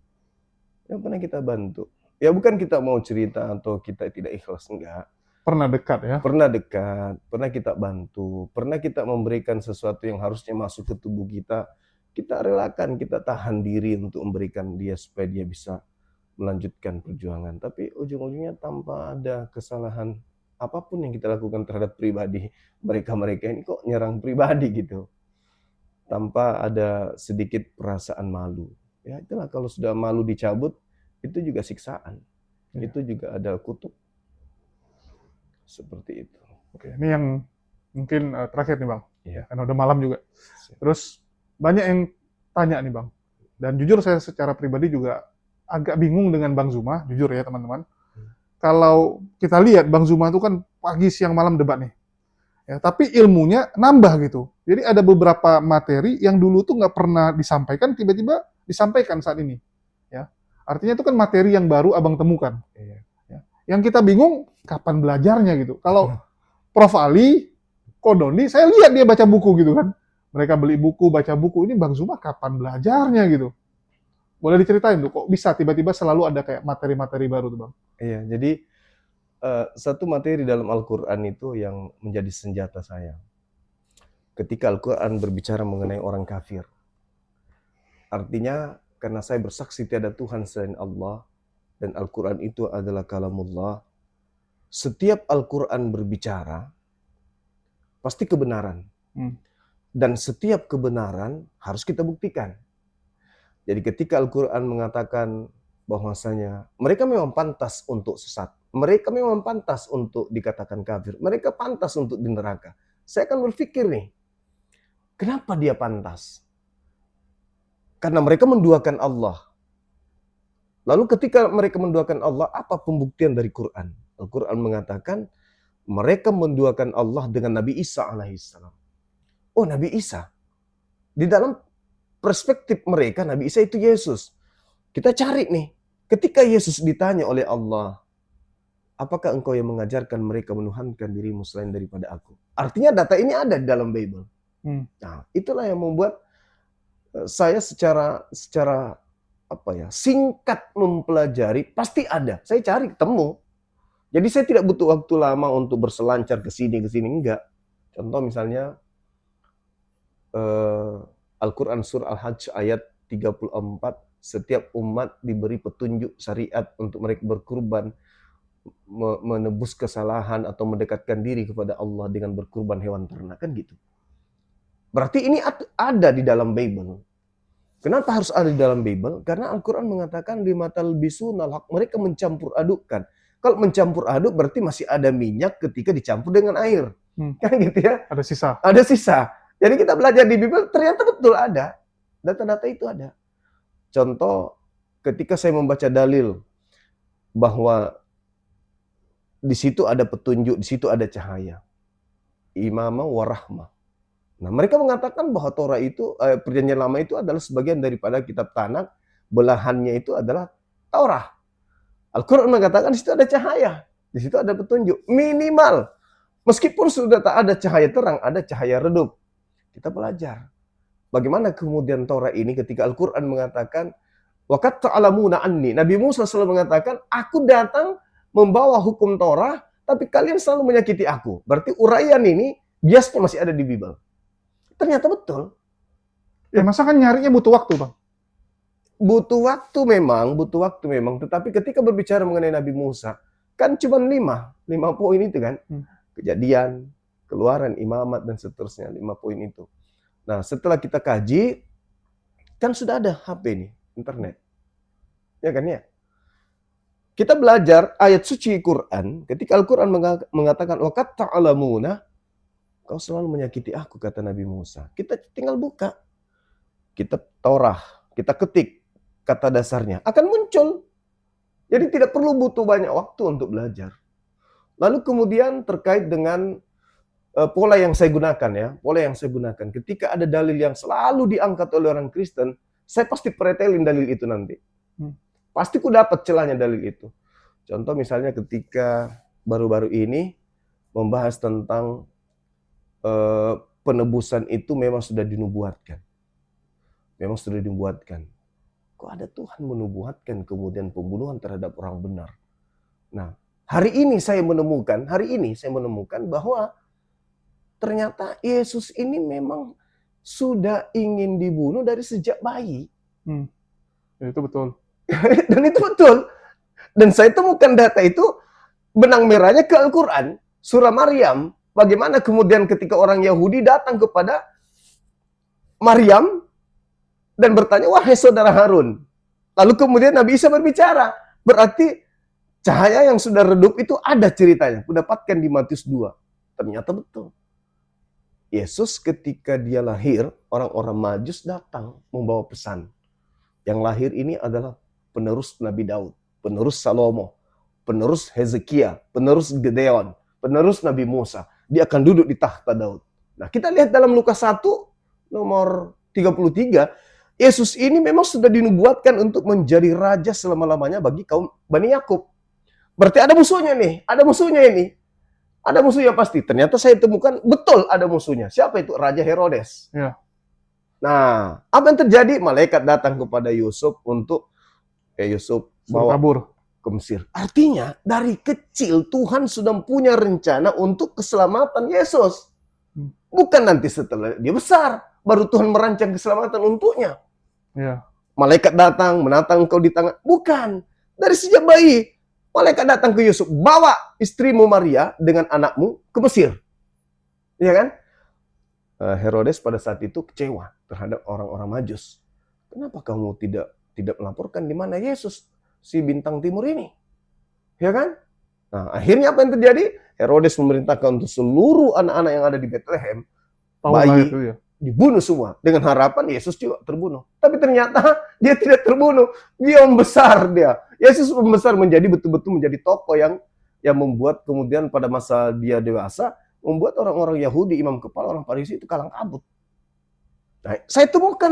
Yang pernah kita bantu. Ya bukan kita mau cerita atau kita tidak ikhlas, enggak. Pernah dekat ya. Pernah dekat, pernah kita bantu, pernah kita memberikan sesuatu yang harusnya masuk ke tubuh kita. Kita relakan, kita tahan diri untuk memberikan dia supaya dia bisa melanjutkan perjuangan. Tapi ujung-ujungnya tanpa ada kesalahan apapun yang kita lakukan terhadap pribadi mereka ini kok nyerang pribadi gitu. Tanpa ada sedikit perasaan malu. Ya itulah kalau sudah malu dicabut, itu juga siksaan. Ya. Itu juga ada kutuk. Seperti itu. Oke, ini yang mungkin terakhir nih Bang. Iya. Karena udah malam juga. Terus banyak yang tanya nih Bang. Dan jujur saya secara pribadi juga agak bingung dengan Bang Zuma, jujur ya teman-teman. Kalau kita lihat Bang Zuma itu kan pagi, siang, malam debat nih. Ya, tapi ilmunya nambah gitu. Jadi ada beberapa materi yang dulu tuh nggak pernah disampaikan, tiba-tiba disampaikan saat ini. Ya, artinya itu kan materi yang baru Abang temukan. Iya. Ya. Yang kita bingung kapan belajarnya gitu. Kalau Prof. Ali, Kodoni, saya lihat dia baca buku gitu kan. Mereka beli buku, baca buku. Ini Bang Zuma kapan belajarnya gitu. Boleh diceritain tuh, kok bisa tiba-tiba selalu ada kayak materi-materi baru tuh Bang? Iya, jadi satu materi dalam Al-Quran itu yang menjadi senjata saya. Ketika Al-Quran berbicara mengenai orang kafir. Artinya, karena saya bersaksi tiada Tuhan selain Allah, dan Al-Quran itu adalah kalamullah, setiap Al-Quran berbicara, pasti kebenaran. Dan setiap kebenaran harus kita buktikan. Jadi ketika Al-Quran mengatakan bahwasanya mereka memang pantas untuk sesat, mereka memang pantas untuk dikatakan kafir, mereka pantas untuk di neraka. Saya akan berpikir nih, kenapa dia pantas? Karena mereka menduakan Allah. Lalu ketika mereka menduakan Allah, apa pembuktian dari Quran? Al-Quran mengatakan mereka menduakan Allah dengan Nabi Isa alaihissalam. Oh, Nabi Isa. Di dalam perspektif mereka, Nabi Isa itu Yesus. Kita cari nih, ketika Yesus ditanya oleh Allah, apakah engkau yang mengajarkan mereka menuhankan dirimu selain daripada aku? Artinya data ini ada di dalam Bible. Nah, itulah yang membuat saya secara singkat mempelajari, pasti ada. Saya cari, ketemu. Jadi saya tidak butuh waktu lama untuk berselancar ke sini enggak. Contoh misalnya Al-Quran surah Al-Hajj ayat 34, setiap umat diberi petunjuk syariat untuk mereka berkurban, menebus kesalahan atau mendekatkan diri kepada Allah dengan berkurban hewan ternak, kan gitu. Berarti ini ada di dalam Bible. Kenapa harus ada di dalam Bible? Karena Al-Quran mengatakan lima talbisunal haq, mereka mencampur adukkan. Kalau mencampur aduk berarti masih ada minyak ketika dicampur dengan air. Kan gitu ya? Ada sisa. Ada sisa. Jadi kita belajar di Bible, ternyata betul ada. Data-data itu ada. Contoh, ketika saya membaca dalil bahwa di situ ada petunjuk, di situ ada cahaya. Imamah warahmah. Nah, mereka mengatakan bahwa Torah itu, perjanjian lama itu adalah sebagian daripada kitab Tanakh, belahannya itu adalah Torah. Al-Quran mengatakan di situ ada cahaya, di situ ada petunjuk. Minimal, meskipun sudah tak ada cahaya terang, ada cahaya redup. Kita belajar. Bagaimana kemudian Torah ini ketika Al-Quran mengatakan, waqad ta'lamuna anni. Nabi Musa selalu mengatakan, aku datang membawa hukum Torah, tapi kalian selalu menyakiti aku. Berarti uraian ini biasanya masih ada di Bible. Ternyata betul. Ya masa kan nyarinya butuh waktu, Bang? Butuh waktu memang. Tetapi ketika berbicara mengenai Nabi Musa, kan cuma 5 poin itu kan. Kejadian, Keluaran, Imamat, dan seterusnya. 5 poin itu. Nah, setelah kita kaji, kan sudah ada HP nih, internet. Ya kan ya? Kita belajar ayat suci Quran, ketika Al-Quran mengatakan, waqad ta'lamuna, kau selalu menyakiti aku, kata Nabi Musa. Kita tinggal buka kitab Torah, kita ketik kata dasarnya, akan muncul. Jadi tidak perlu butuh banyak waktu untuk belajar. Lalu kemudian terkait dengan pola yang saya gunakan ya, ketika ada dalil yang selalu diangkat oleh orang Kristen, saya pasti pretelin dalil itu nanti. Pasti ku dapat celahnya dalil itu. Contoh misalnya ketika baru-baru ini membahas tentang penebusan itu memang sudah dinubuatkan. Kok ada Tuhan menubuatkan kemudian pembunuhan terhadap orang benar? Nah, hari ini saya menemukan bahwa ternyata Yesus ini memang sudah ingin dibunuh dari sejak bayi. Ya, itu betul. Dan itu betul. Dan saya temukan data itu benang merahnya ke Al-Quran. Surah Maryam. Bagaimana kemudian ketika orang Yahudi datang kepada Maryam dan bertanya, wahai saudara Harun. Lalu kemudian Nabi Isa berbicara. Berarti cahaya yang sudah redup itu ada ceritanya. Kudapatkan di Matius 2. Ternyata betul. Yesus ketika dia lahir, orang-orang Majus datang membawa pesan. Yang lahir ini adalah penerus Nabi Daud, penerus Salomo, penerus Hezekia, penerus Gedeon, penerus Nabi Musa. Dia akan duduk di tahta Daud. Nah, kita lihat dalam Lukas 1, nomor 33, Yesus ini memang sudah dinubuatkan untuk menjadi raja selama-lamanya bagi kaum Bani Yakub. Berarti ada musuhnya nih, ada musuhnya pasti. Ternyata saya temukan betul ada musuhnya. Siapa itu? Raja Herodes. Ya. Nah, apa yang terjadi? Malaikat datang kepada Yusuf untuk Yusuf bawa kabur ke Mesir. Artinya, dari kecil Tuhan sudah punya rencana untuk keselamatan Yesus. Bukan nanti setelah dia besar, baru Tuhan merancang keselamatan untuknya. Ya. Malaikat datang, menatang engkau di tangan. Bukan. Dari sejak bayi, malaikat datang ke Yusuf. Bawa istrimu Maria dengan anakmu ke Mesir. Iya kan? Herodes pada saat itu kecewa terhadap orang-orang Majus. Kenapa kamu tidak melaporkan di mana Yesus, si bintang timur ini? Ya kan? Nah, akhirnya apa yang terjadi? Herodes memerintahkan untuk seluruh anak-anak yang ada di Bethlehem, bayi, dibunuh semua dengan harapan Yesus juga terbunuh. Tapi ternyata dia tidak terbunuh, dia membesar dia. Yesus membesar menjadi betul-betul menjadi tokoh yang membuat kemudian pada masa dia dewasa membuat orang-orang Yahudi, imam kepala, orang Farisi itu kalang kabut. Nah, saya temukan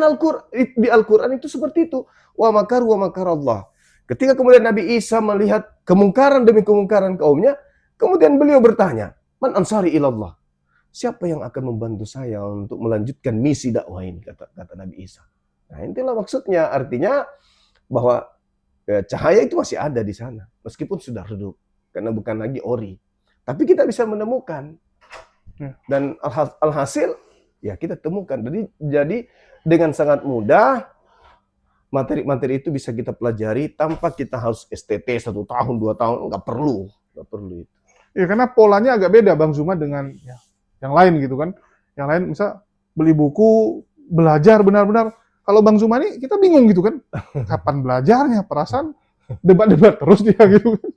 di Al-Quran itu seperti itu. Wa makar Allah. Ketika kemudian Nabi Isa melihat kemungkaran demi kemungkaran kaumnya, kemudian beliau bertanya, Man ansari ilallah? Siapa yang akan membantu saya untuk melanjutkan misi dakwah ini, kata Nabi Isa. Nah, itulah maksudnya, artinya bahwa cahaya itu masih ada di sana, meskipun sudah redup, karena bukan lagi ori. Tapi kita bisa menemukan. Dan alhasil, ya kita temukan. Jadi dengan sangat mudah materi-materi itu bisa kita pelajari tanpa kita harus STT 1 tahun, 2 tahun, nggak perlu itu. Ya karena polanya agak beda Bang Zuma dengan yang lain gitu kan. Yang lain misal beli buku, belajar benar-benar. Kalau Bang Zuma ini kita bingung gitu kan. Kapan belajarnya? Perasaan debat-debat terus dia gitu kan.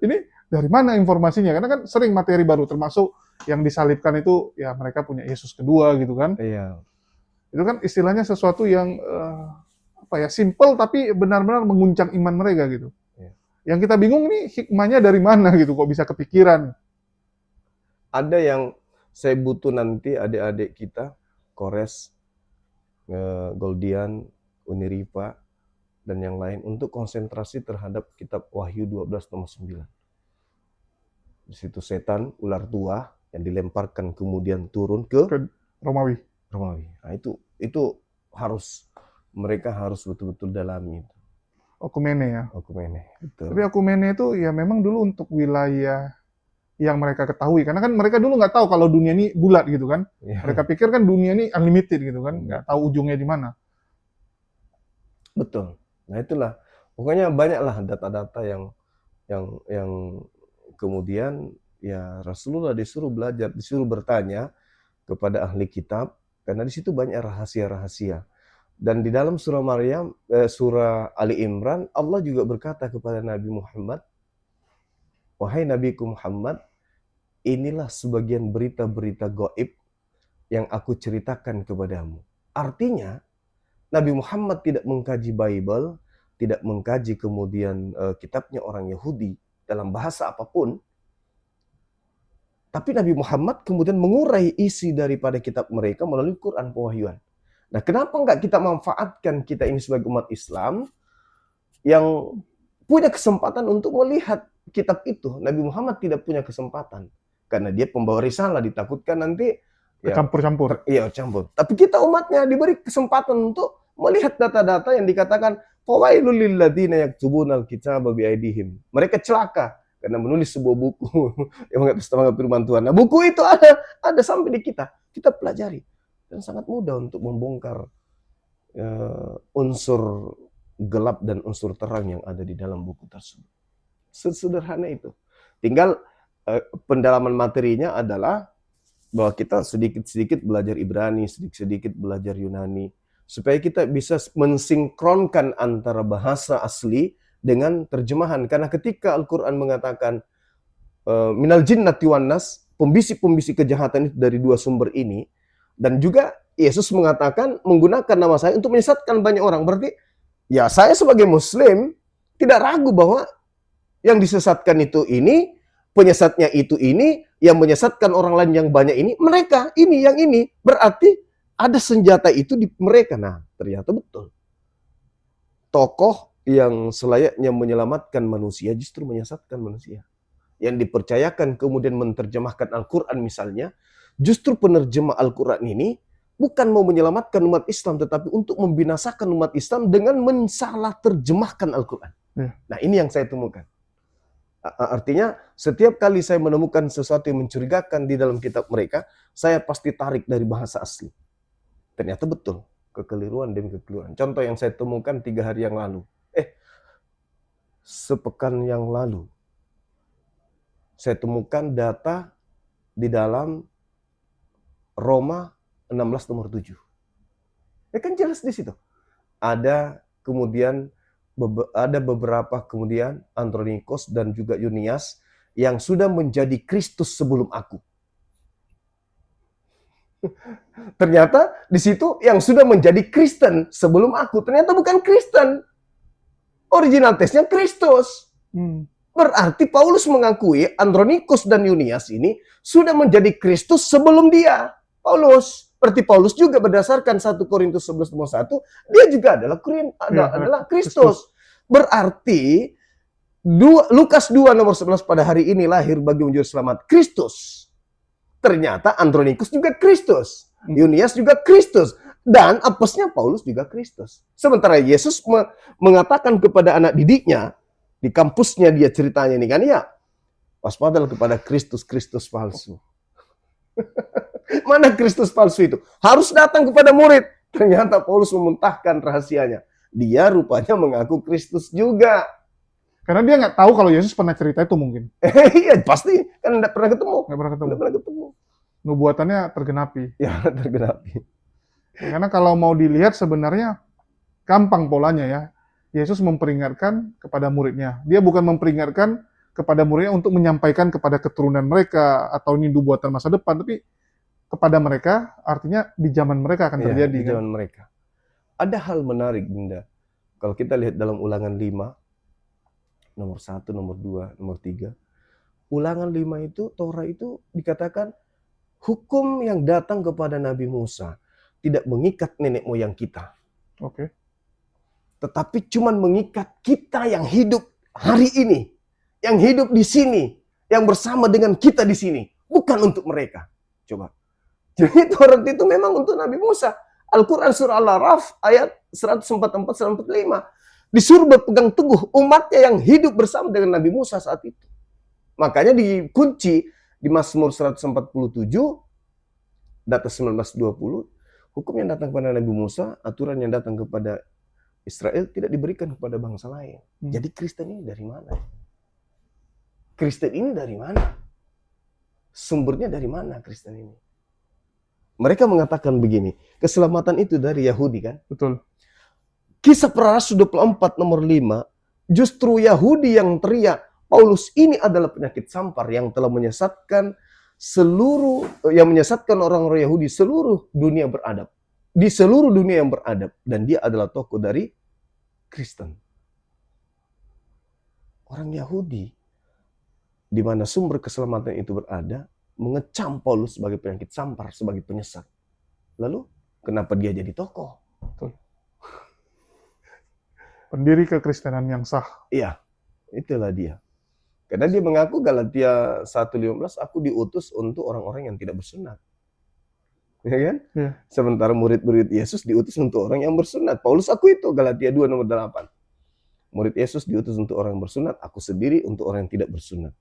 Ini dari mana informasinya? Karena kan sering materi baru, termasuk yang disalibkan itu ya mereka punya Yesus kedua gitu kan. Iya. Itu kan istilahnya sesuatu yang simple tapi benar-benar menguncang iman mereka gitu. Iya. Yang kita bingung nih hikmahnya dari mana gitu, kok bisa kepikiran. Ada yang saya butuh nanti adik-adik kita, Kores, Goldian, Uniripa, dan yang lain untuk konsentrasi terhadap kitab Wahyu 12 nomor 9. Di situ setan, ular tua yang dilemparkan kemudian turun ke Romawi. Nah, itu mereka harus betul-betul dalami itu. Okumene ya. Okumene, betul. Tapi Okumene itu ya memang dulu untuk wilayah yang mereka ketahui. Karena kan mereka dulu nggak tahu kalau dunia ini bulat gitu kan. Ya. Mereka pikir kan dunia ini unlimited gitu kan. Nggak tahu ujungnya di mana. Betul. Nah itulah. Pokoknya banyaklah data-data yang kemudian ya Rasulullah disuruh belajar, disuruh bertanya kepada ahli kitab. Karena di situ banyak rahasia-rahasia. Dan di dalam surah Ali Imran, Allah juga berkata kepada Nabi Muhammad, Wahai Nabiku Muhammad, inilah sebagian berita-berita gaib yang aku ceritakan kepadamu. Artinya, Nabi Muhammad tidak mengkaji Bible, tidak mengkaji kemudian kitabnya orang Yahudi dalam bahasa apapun, tapi Nabi Muhammad kemudian mengurai isi daripada kitab mereka melalui Quran pewahyuan. Nah, kenapa enggak kita manfaatkan kita ini sebagai umat Islam yang punya kesempatan untuk melihat kitab itu? Nabi Muhammad tidak punya kesempatan karena dia pembawa risalah, ditakutkan nanti campur-campur. Iya, campur. Tapi kita umatnya diberi kesempatan untuk melihat data-data yang dikatakan fawailul lil ladzina yaktubunal kitaba biaidihim. Mereka celaka karena menulis sebuah buku yang mengatasnamakan firman Tuhan. Nah, buku itu ada sampai di kita. Kita pelajari. Dan sangat mudah untuk membongkar unsur gelap dan unsur terang yang ada di dalam buku tersebut. Sederhana itu. Tinggal pendalaman materinya adalah bahwa kita sedikit-sedikit belajar Ibrani, sedikit-sedikit belajar Yunani, supaya kita bisa mensinkronkan antara bahasa asli dengan terjemahan. Karena ketika Al-Quran mengatakan minal jinnati wan nas, pembisik-pembisik kejahatan itu dari 2 sumber ini, dan juga Yesus mengatakan menggunakan nama saya untuk menyesatkan banyak orang. Berarti ya saya sebagai Muslim tidak ragu bahwa yang disesatkan itu ini, penyesatnya itu ini, yang menyesatkan orang lain yang banyak ini, mereka ini yang ini. Berarti ada senjata itu di mereka. Nah, ternyata betul. Tokoh yang selayaknya menyelamatkan manusia justru menyesatkan manusia. Yang dipercayakan kemudian menerjemahkan Al-Quran misalnya, justru penerjemah Al-Quran ini bukan mau menyelamatkan umat Islam, tetapi untuk membinasakan umat Islam dengan mensalah terjemahkan Al-Quran. Nah, ini yang saya temukan. Artinya, setiap kali saya menemukan sesuatu yang mencurigakan di dalam kitab mereka, saya pasti tarik dari bahasa asli. Ternyata betul, kekeliruan demi kekeliruan. Contoh yang saya temukan 3 hari yang lalu. Sepekan yang lalu, saya temukan data di dalam Roma 16 nomor 7. Ya kan jelas di situ. Ada beberapa kemudian Andronikos dan juga Yunias yang sudah menjadi Kristus sebelum aku. Ternyata di situ yang sudah menjadi Kristen sebelum aku, ternyata bukan Kristen. Original tesnya Kristus. Berarti Paulus mengakui Andronikus dan Yunias ini sudah menjadi Kristus sebelum dia. Paulus. Berarti Paulus juga berdasarkan 1 Korintus 11 nomor 1, dia juga adalah Kristus. Berarti Lukas 2 nomor 11 pada hari ini lahir bagi menjadi selamat Kristus. Ternyata Andronikus juga Kristus. Yunias juga Kristus. Dan apesnya Paulus juga Kristus. Sementara Yesus mengatakan kepada anak didiknya, di kampusnya dia ceritanya ini kan, ya, waspadalah kepada Kristus palsu. Mana Kristus palsu itu? Harus datang kepada murid. Ternyata Paulus memuntahkan rahasianya. Dia rupanya mengaku Kristus juga. Karena dia nggak tahu kalau Yesus pernah cerita itu mungkin. Iya, pasti. Kan nggak pernah ketemu. Nggak pernah ketemu. Nubuatannya tergenapi. Ya, tergenapi. Karena kalau mau dilihat sebenarnya gampang polanya ya. Yesus memperingatkan kepada muridnya. Dia bukan memperingatkan kepada muridnya untuk menyampaikan kepada keturunan mereka atau ini nubuatan masa depan, tapi kepada mereka artinya di zaman mereka akan terjadi. Di zaman mereka. Ada hal menarik, Bunda. Kalau kita lihat dalam Ulangan 5, nomor 1, nomor 2, nomor 3. Ulangan 5 itu, Torah itu dikatakan hukum yang datang kepada Nabi Musa tidak mengikat nenek moyang kita. Oke. Tetapi cuma mengikat kita yang hidup hari ini, yang hidup di sini, yang bersama dengan kita di sini, bukan untuk mereka. Coba. Jadi Taurat itu memang untuk Nabi Musa. Al-Quran surah Al-Araf ayat 144-145. Disuruh berpegang teguh umatnya yang hidup bersama dengan Nabi Musa saat itu. Makanya dikunci di Mazmur 147, data 1920, hukum yang datang kepada Nabi Musa, aturan yang datang kepada Israel tidak diberikan kepada bangsa lain. Jadi Kristen ini dari mana? Kristen ini dari mana? Sumbernya dari mana Kristen ini? Mereka mengatakan begini, keselamatan itu dari Yahudi kan? Betul. Kisah Para Rasul 24 nomor 5, justru Yahudi yang teriak, Paulus ini adalah penyakit sampar yang telah menyesatkan orang-orang Yahudi seluruh dunia beradab. Di seluruh dunia yang beradab. Dan dia adalah tokoh dari Kristen. Orang Yahudi, di mana sumber keselamatan itu berada, mengecam Paulus sebagai penyakit sampar, sebagai penyesat. Lalu, kenapa dia jadi tokoh? Betul. Pendiri kekristenan yang sah. Iya, itulah dia. Karena dia mengaku Galatia 1:15, aku diutus untuk orang-orang yang tidak bersunat. Ya kan? Ya. Sementara murid-murid Yesus diutus untuk orang yang bersunat. Paulus aku itu, Galatia 2 nomor 8. Murid Yesus diutus untuk orang yang bersunat, aku sendiri untuk orang yang tidak bersunat.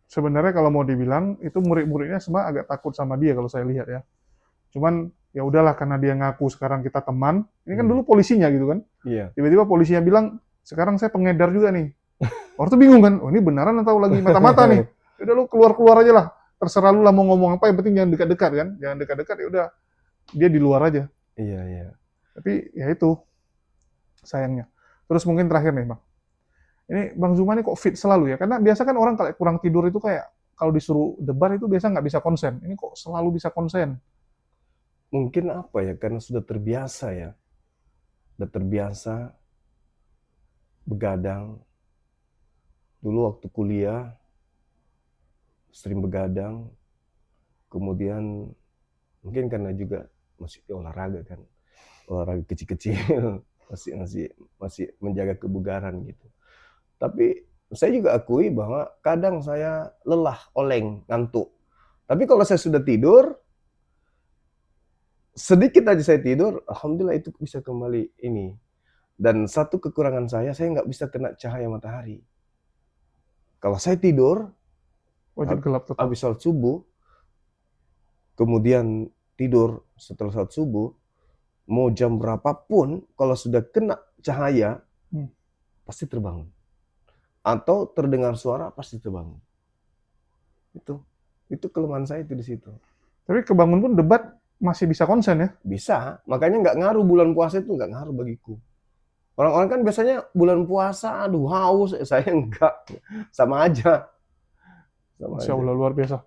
Sebenarnya kalau mau dibilang, itu murid-muridnya semua agak takut sama dia kalau saya lihat ya. Cuman ya udahlah karena dia ngaku sekarang kita teman. Ini kan dulu polisinya gitu kan. Iya. Tiba-tiba polisinya bilang, sekarang saya pengedar juga nih. Orang tuh bingung kan, oh ini beneran atau lagi mata-mata nih? Udah lu keluar-keluar aja lah. Terserah lu lah mau ngomong apa, yang penting jangan dekat-dekat kan. Jangan dekat-dekat, ya udah dia di luar aja. Iya, iya. Tapi ya itu sayangnya. Terus mungkin terakhir nih Bang. Ini Bang Zuma ini kok fit selalu ya? Karena biasa kan orang kalau kurang tidur itu kayak kalau disuruh debat itu biasa nggak bisa konsen. Ini kok selalu bisa konsen? Mungkin apa ya, karena sudah terbiasa ya. Sudah terbiasa begadang. Dulu waktu kuliah sering begadang. Kemudian mungkin karena juga masih olahraga kan. Olahraga kecil-kecil. masih menjaga kebugaran gitu. Tapi saya juga akui bahwa kadang saya lelah, oleng, ngantuk. Tapi kalau saya sudah tidur, sedikit aja saya tidur, alhamdulillah itu bisa kembali ini. Dan satu kekurangan saya nggak bisa kena cahaya matahari. Kalau saya tidur, Wajib gelap tetap. habis salat subuh, kemudian tidur setelah salat subuh, mau jam berapapun, kalau sudah kena cahaya, pasti terbangun. Atau terdengar suara, pasti terbangun. Itu kelemahan saya itu di situ. Tapi kebangun pun debat masih bisa konsen ya? Bisa, makanya nggak ngaruh bulan puasa itu, nggak ngaruh bagiku. Orang-orang kan biasanya bulan puasa, aduh haus, saya enggak. Sama aja. Masya Allah, luar biasa.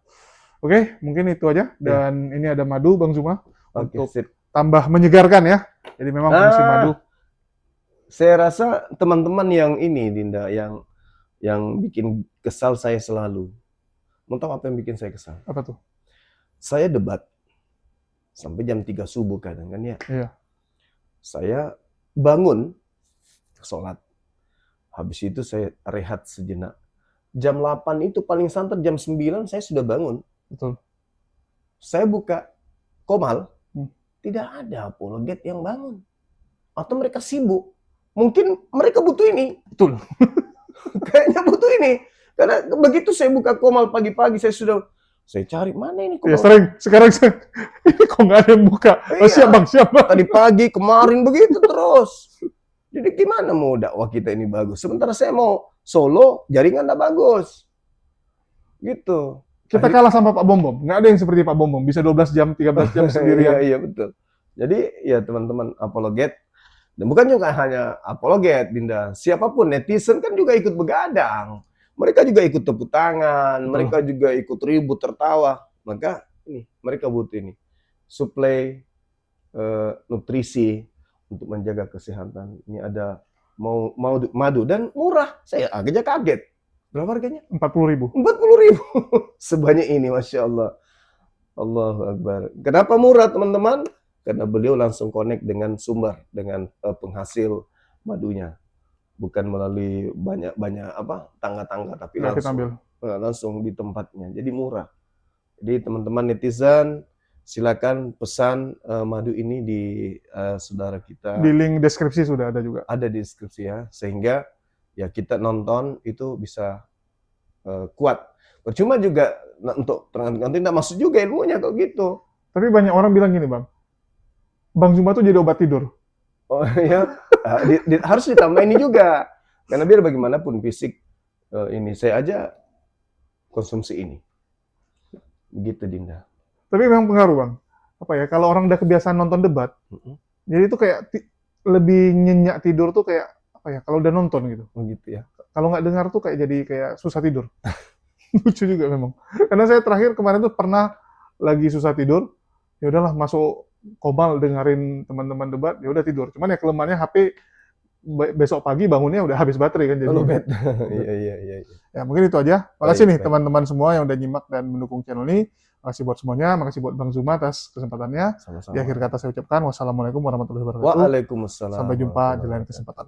Oke, mungkin itu aja. Dan ini ada madu, Bang Zuma, Oke, untuk sip. tambah menyegarkan ya. Jadi memang fungsi madu. Saya rasa teman-teman yang ini, Dinda, yang bikin kesal saya selalu. Mau tahu apa yang bikin saya kesal? Apa tuh? Saya debat sampai jam 3 subuh kadang kan ya. Iya. Saya bangun, sholat. Habis itu saya rehat sejenak. Jam 8 itu paling santer, jam 9 saya sudah bangun. Betul. Saya buka Komal, Hmm. tidak ada apologet yang bangun. Atau mereka sibuk. Mungkin mereka butuh ini. Betul. Kayaknya butuh ini. Karena begitu saya buka Komal pagi-pagi, saya cari, mana ini Ya Komal? sering. Sekarang ini kok nggak ada yang buka. Oh, Iya. siap Bang, siap Bang. Tadi pagi, kemarin begitu terus. Jadi gimana mau dakwah kita ini bagus? Sementara saya mau solo, jaringan nggak bagus. Gitu. Kita kalah sama Pak Bom Bom. Nggak ada yang seperti Pak Bom Bom. Bisa 12 jam, 13 jam sendirian. Iya, betul. Jadi ya teman-teman apologet, dan bukan juga hanya apologet, Dinda. Siapapun, netizen kan juga ikut begadang. Mereka juga ikut tepuk tangan, Betul. mereka juga ikut ribut, tertawa. Maka ini, mereka butuh ini. Suplai nutrisi untuk menjaga kesehatan. Ini ada mau madu dan murah. Saya agak kaget. Berapa harganya? 40.000. 40.000. Sebanyak ini, Masya Allah. Allahu Akbar. Kenapa murah, teman-teman? Karena beliau langsung connect dengan sumber, dengan penghasil madunya. Bukan melalui banyak tangga-tangga, tapi Nah, kita ambil. langsung di tempatnya. Jadi murah. Jadi teman-teman netizen, silakan pesan madu ini di saudara kita. Di link deskripsi sudah ada juga. Ada di deskripsi ya, sehingga ya kita nonton itu bisa kuat. Percuma juga untuk nanti tidak masuk juga ilmunya kalau gitu. Tapi banyak orang bilang gini Bang. Bang Zuma tuh jadi obat tidur. Oh ya, harus ditambah ini juga. Karena biar bagaimanapun fisik ini saya aja konsumsi ini. Begitu, Dinda. Tapi memang pengaruh Bang. Apa ya, kalau orang udah kebiasaan nonton debat, jadi itu kayak lebih nyenyak tidur tuh kayak apa ya, kalau udah nonton gitu. Begitu ya. Kalau nggak dengar tuh kayak jadi kayak susah tidur. Lucu juga memang. Karena saya terakhir kemarin tuh pernah lagi susah tidur, ya udahlah masuk Komal dengerin teman-teman debat, ya udah tidur. Cuman ya kelemahannya HP besok pagi bangunnya udah habis baterai kan jadi. Lobet. Iya. Ya mungkin itu aja. Makasih nih Baik. teman-teman semua yang udah nyimak dan mendukung channel ini. Makasih buat semuanya, makasih buat Bang Zuma atas kesempatannya. Sama-sama. Di akhir kata saya ucapkan wassalamualaikum warahmatullahi wabarakatuh. Waalaikumsalam. Sampai jumpa di lain kesempatan.